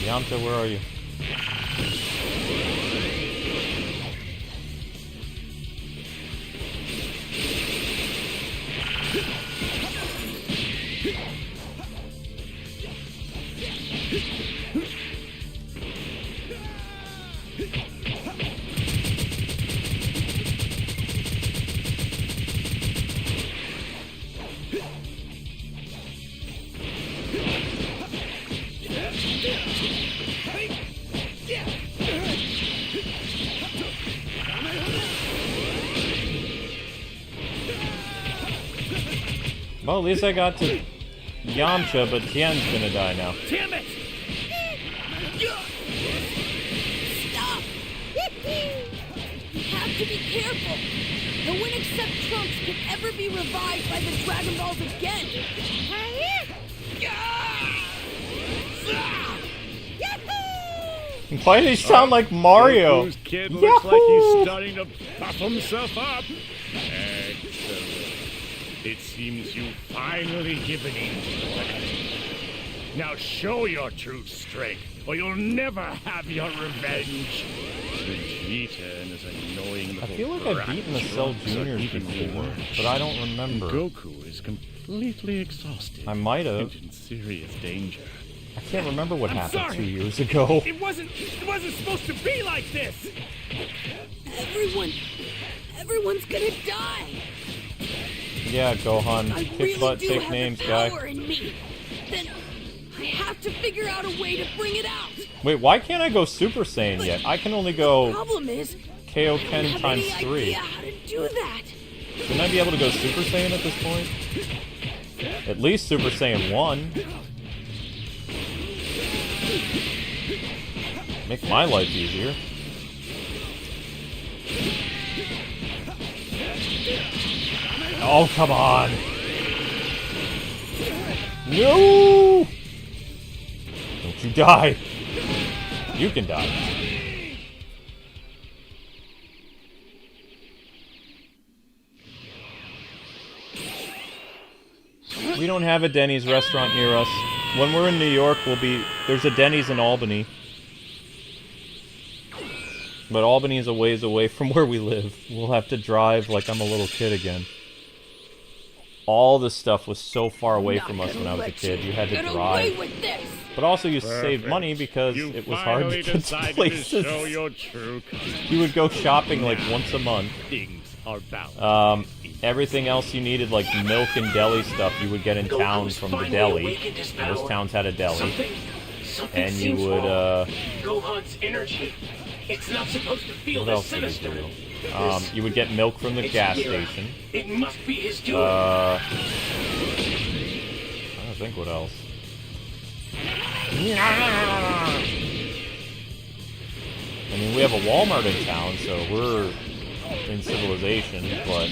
Speaker 1: Yamcha, where are you? Well, at least I got to Yamcha, but Tien's gonna die now.
Speaker 7: Damn it!
Speaker 10: Stop! You have to be careful. No one except Trunks can ever be revived by the Dragon Balls again.
Speaker 1: Why do they sound like Mario?
Speaker 3: Goku's kid looks like he's starting to puff himself up. Excellent. It seems you've finally given in to the plan. Now show your true strength, or you'll never have your revenge. Vegeta and his annoying little
Speaker 1: I feel like I've beaten the Cell Juniors before, but I don't remember.
Speaker 3: Goku is completely exhausted.
Speaker 1: I might have.
Speaker 3: And in serious danger.
Speaker 1: I can't remember what happened
Speaker 7: sorry.
Speaker 1: 2 years ago.
Speaker 7: It wasn't supposed to be like this.
Speaker 10: Everyone's gonna die.
Speaker 1: Yeah, Gohan.
Speaker 10: I
Speaker 1: Kick
Speaker 10: really
Speaker 1: butt,
Speaker 10: do
Speaker 1: take
Speaker 10: have
Speaker 1: names,
Speaker 10: the
Speaker 1: guy.
Speaker 10: power in me. Then I have to figure out a way to bring it out.
Speaker 1: Wait, why can't I go Super Saiyan yet? I can only
Speaker 10: The
Speaker 1: go
Speaker 10: problem is,
Speaker 1: KO
Speaker 10: I
Speaker 1: Ken
Speaker 10: don't have
Speaker 1: times
Speaker 10: any
Speaker 1: 3.
Speaker 10: idea how to do that.
Speaker 1: Shouldn't I be able to go Super Saiyan at this point? At least Super Saiyan 1. Make my life easier. Oh, come on! No! Don't you die! You can die. We don't have a Denny's restaurant near us. When we're in New York, there's a Denny's in Albany. But Albany is a ways away from where we live. We'll have to drive like I'm a little kid again. All this stuff was so far away from us when I was a kid. You had to drive. But also you saved money because it was hard to get to places.
Speaker 3: To show your true
Speaker 1: You would go shopping like once a month.
Speaker 3: Things are bound.
Speaker 1: Everything else you needed, like milk and deli stuff, you would get in town from the deli. Most towns had a deli.
Speaker 4: Something
Speaker 1: And you
Speaker 4: seems
Speaker 1: would,
Speaker 4: wrong. Gohan's energy. It's not supposed to feel
Speaker 1: what
Speaker 4: this
Speaker 1: else did
Speaker 4: sinister.
Speaker 1: you do? You would get milk from the
Speaker 4: It's
Speaker 1: gas
Speaker 4: Mira.
Speaker 1: station.
Speaker 4: It must be his doing.
Speaker 1: I don't think what else. I mean, we have a Walmart in town, so we're in civilization, but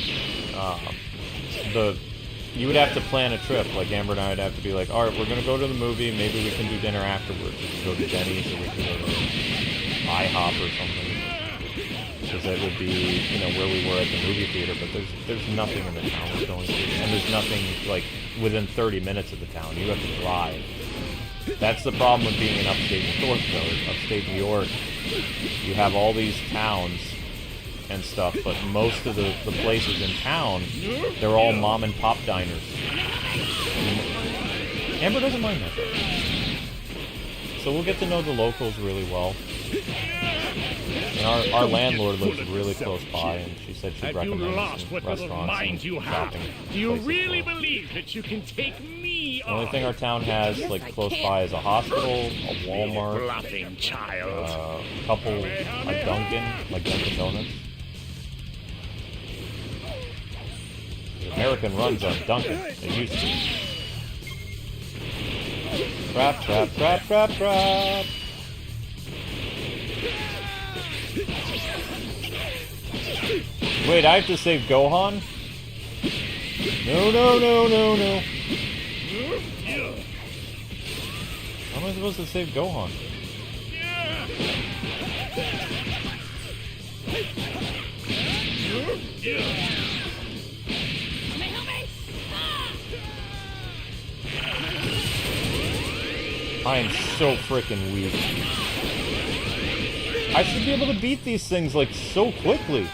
Speaker 1: you would have to plan a trip. Like Amber and I would have to be like, all right, we're gonna go to the movie. Maybe we can do dinner afterwards. We can go to Denny's or we can go to IHOP or something. Because that would be, you know, where we were at the movie theater. But there's nothing in the town we're going to, and there's nothing like within 30 minutes of the town. You have to drive. That's the problem with being in upstate New York, though. Upstate New York, you have all these towns and stuff, but most of the places in town, they're all mom and pop diners. Amber doesn't mind that. So we'll get to know the locals really well. And our landlord lives really close by, and she said she'd recommend some restaurants and shopping
Speaker 3: Do you
Speaker 1: places
Speaker 3: really
Speaker 1: for us.
Speaker 3: believe that you can take me
Speaker 1: The only thing our town has, like, close by is a hospital, a Walmart,
Speaker 3: bluffing child?
Speaker 1: a couple, a Dunkin', like Dunkin' Donuts. The American runs on Dunkin'. It used to. Crap, crap, crap, crap, crap. Wait, I have to save Gohan? No, no, no, no, no. How am I supposed to save Gohan? I am so freaking weak. I should be able to beat these things like so quickly,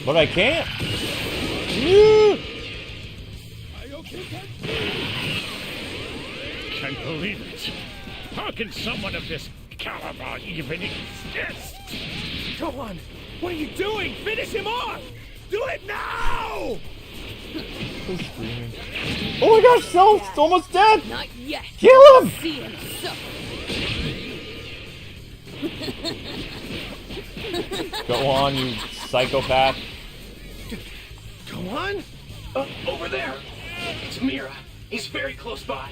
Speaker 1: but I can't.
Speaker 3: Can't believe it. How can someone of this caliber even exist?
Speaker 2: Go on! What are you doing? Finish him off! Do it now!
Speaker 1: So screaming. Oh my gosh, Cell's almost dead!
Speaker 10: Not yet.
Speaker 1: Kill him!
Speaker 10: See him suffer.
Speaker 1: Go on, you psychopath.
Speaker 2: Go on!
Speaker 4: Over there. It's Mira. He's very close by.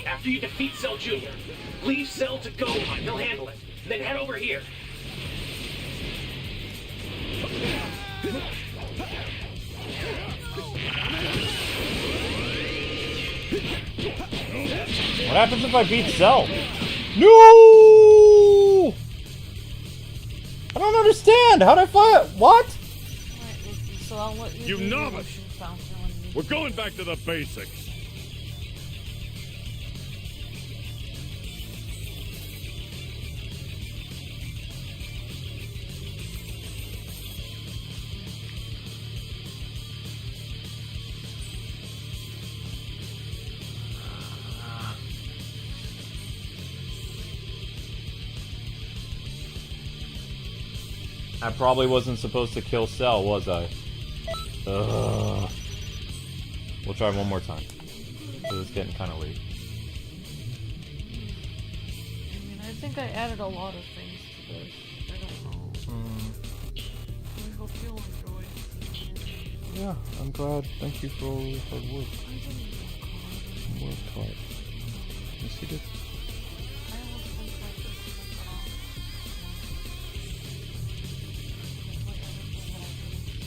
Speaker 4: After you defeat Cell Jr., leave Cell to Gohan. He'll handle it. Then head over here.
Speaker 1: What happens if I beat Cell? No! I don't understand. How'd I fight? What?
Speaker 9: So I'll let you.
Speaker 3: You
Speaker 9: do the
Speaker 3: novice.
Speaker 9: motion fountain when you-
Speaker 3: We're going back to the basics.
Speaker 1: I probably wasn't supposed to kill Cell, was I? Ugh. We'll try one more time. Because it's getting kind of late.
Speaker 9: I mean, I think I added a lot of things to this. I don't know. I hope you'll enjoy it.
Speaker 1: Yeah, I'm glad. Thank you for all your hard work. Work hard. You see this?
Speaker 9: I almost went like this in the past. Like everything that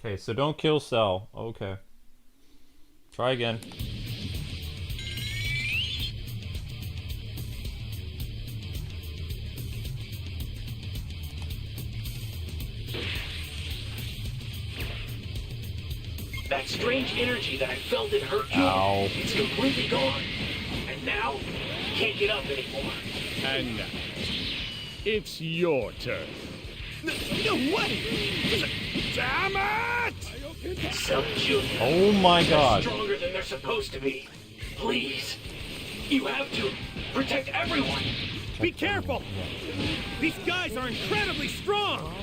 Speaker 9: I
Speaker 1: Okay, so don't kill Cell. Okay. Try again.
Speaker 4: That strange energy that I felt in Hercule,
Speaker 1: Ow.
Speaker 4: it's completely gone. And now, can't get up anymore.
Speaker 3: And now, it's your turn.
Speaker 2: No way! Damn it!
Speaker 4: Cell Junior.
Speaker 1: Oh my God.
Speaker 4: They're stronger than they're supposed to be. Please. You have to protect everyone.
Speaker 2: Be careful! These guys are incredibly strong!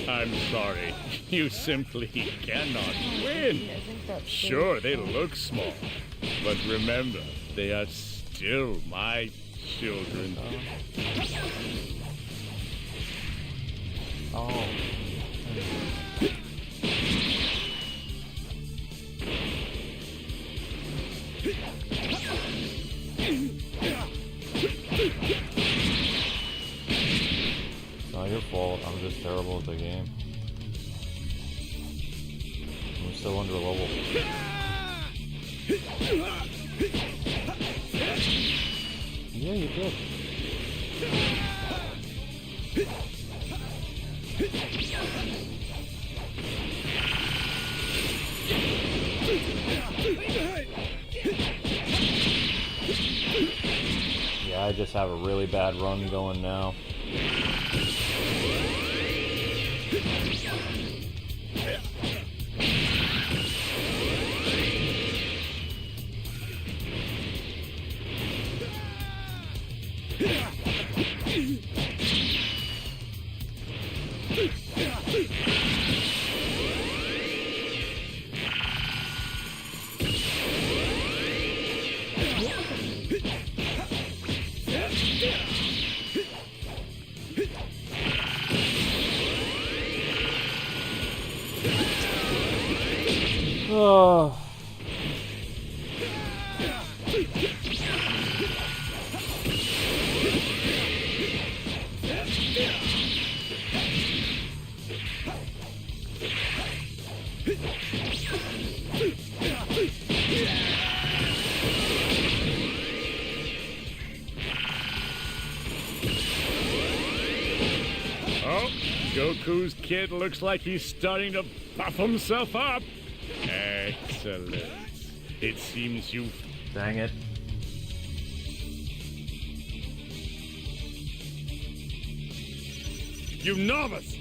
Speaker 3: I'm sorry. You simply cannot win. Sure, they look small. But remember, they are still my children.
Speaker 1: Oh. It's not your fault. I'm just terrible at the game. I'm still under level. Yeah, you did. Yeah, I just have a really bad run going now. Oh.
Speaker 3: Oh, Goku's kid looks like he's starting to puff himself up. Excellent. It seems you've...
Speaker 1: Dang it.
Speaker 3: You novice!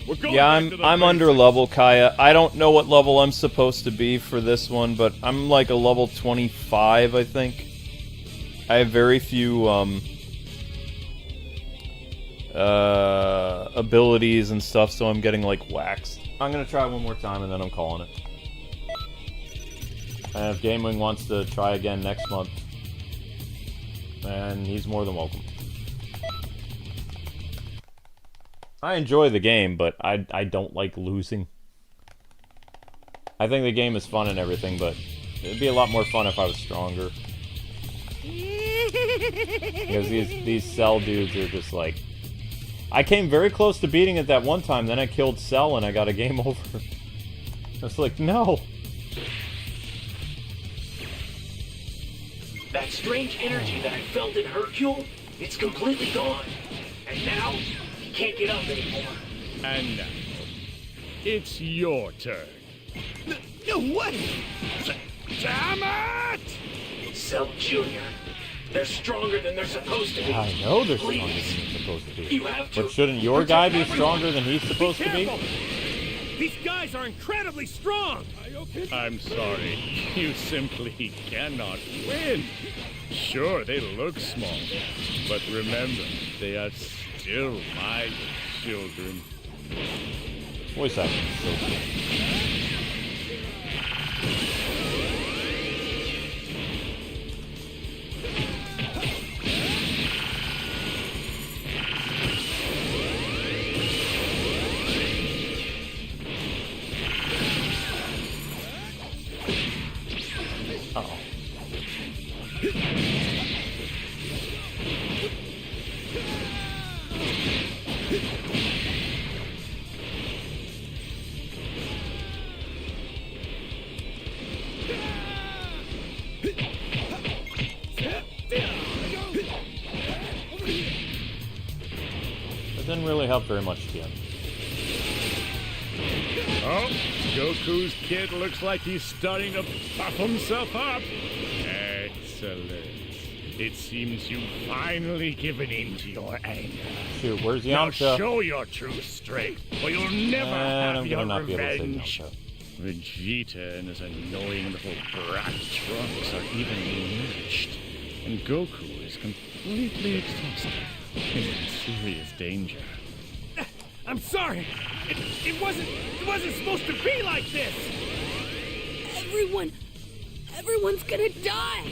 Speaker 3: We're going
Speaker 1: Yeah,
Speaker 3: back to the
Speaker 1: I'm under
Speaker 3: basics.
Speaker 1: level, Kaya. I don't know what level I'm supposed to be for this one, but I'm like a level 25, I think. I have very few abilities and stuff, so I'm getting like waxed. I'm gonna try one more time and then I'm calling it. And if Gamewing wants to try again next month, then he's more than welcome. I enjoy the game, but I don't like losing. I think the game is fun and everything, but it'd be a lot more fun if I was stronger. Because these Cell dudes are just like... I came very close to beating it that one time, then I killed Cell and I got a game over. I was like, no!
Speaker 4: That strange energy that I felt in Hercule, it's completely gone. And now, he can't get up anymore.
Speaker 3: And now, it's your turn.
Speaker 2: No way!
Speaker 3: Damn it!
Speaker 4: Cell Junior. They're stronger than they're supposed to be.
Speaker 1: I know they're stronger than
Speaker 4: Please.
Speaker 1: they're supposed to be.
Speaker 4: You have to
Speaker 1: But shouldn't your
Speaker 4: protect
Speaker 1: guy be
Speaker 4: everyone.
Speaker 1: stronger than he's supposed to be?
Speaker 2: Careful! These guys are incredibly strong!
Speaker 3: I'm sorry. You simply cannot win. Sure, they look small. But remember, they are still my children.
Speaker 1: Voice acting is so good. Uh-oh. It didn't really help very much, Ken.
Speaker 3: Oh, Goku's kid looks like he's starting to puff himself up. Excellent. It seems you've finally given in to your anger.
Speaker 1: Shoot, where's
Speaker 3: Now
Speaker 1: Yamcha?
Speaker 3: show your true strength, or you'll never
Speaker 1: And
Speaker 3: have
Speaker 1: I'm
Speaker 3: your
Speaker 1: gonna not be able to
Speaker 3: revenge.
Speaker 1: save
Speaker 3: Vegeta and his annoying little brat Trunks are evenly matched, and Goku is completely exhausted and in serious danger.
Speaker 2: I'm sorry. It wasn't supposed to be like this.
Speaker 10: Everyone's gonna die.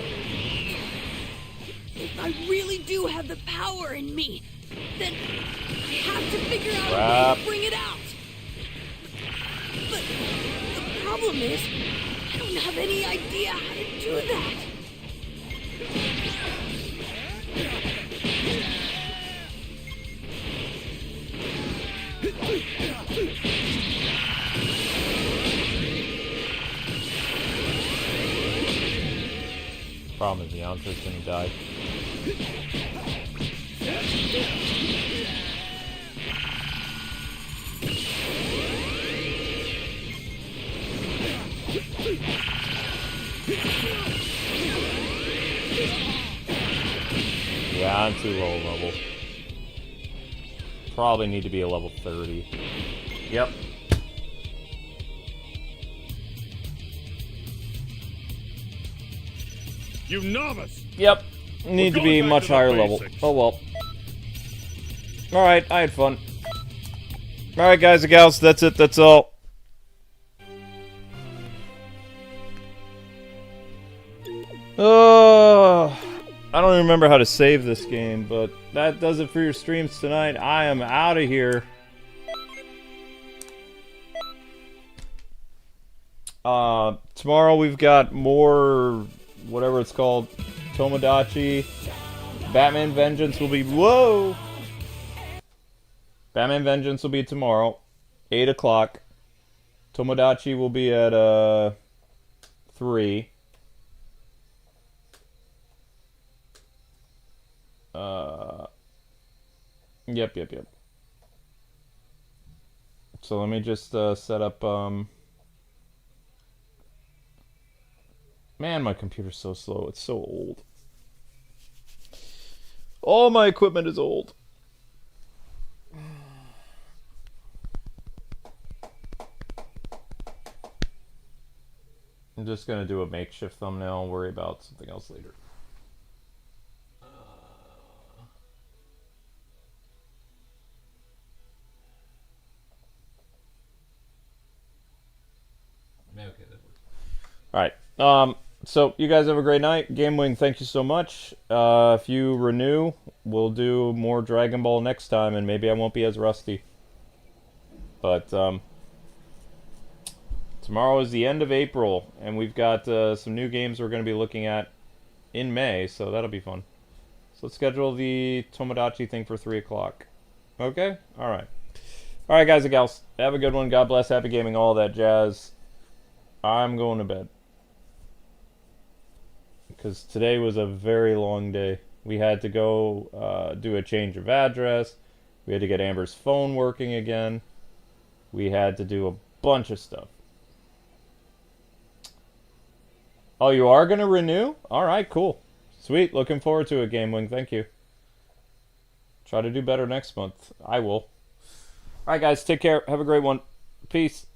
Speaker 10: If I really do have the power in me, then I have to figure out a way to bring it out. But the problem is, I don't have any idea how to do that.
Speaker 1: Problem is the answer's gonna die. Yeah, I'm too low level. Probably need to be a level 30. Yep.
Speaker 3: You novice!
Speaker 1: Yep. Need to be much higher level. Oh well. Alright, I had fun. Alright guys and gals, that's it, that's all. I don't even remember how to save this game, but that does it for your streams tonight. I am out of here. Tomorrow we've got more, whatever it's called, Tomodachi. Batman Vengeance will be, whoa! Batman Vengeance will be tomorrow, 8 o'clock. Tomodachi will be at, 3. Yep. So let me just, set up, Man, my computer's so slow. It's so old. All my equipment is old. I'm just gonna do a makeshift thumbnail and worry about something else later. Okay, that works. Alright, so you guys have a great night. GameWing, thank you so much. If you renew, we'll do more Dragon Ball next time, and maybe I won't be as rusty. But, tomorrow is the end of April, and we've got some new games we're going to be looking at in May, so that'll be fun. So let's schedule the Tomodachi thing for 3 o'clock. Okay? Alright. Alright, guys and gals. Have a good one. God bless. Happy gaming. All that jazz. I'm going to bed. Because today was a very long day. We had to go do a change of address. We had to get Amber's phone working again. We had to do a bunch of stuff. Oh, you are going to renew? Alright, cool. Sweet. Looking forward to it, GameWing. Thank you. Try to do better next month. I will. Alright, guys. Take care. Have a great one. Peace.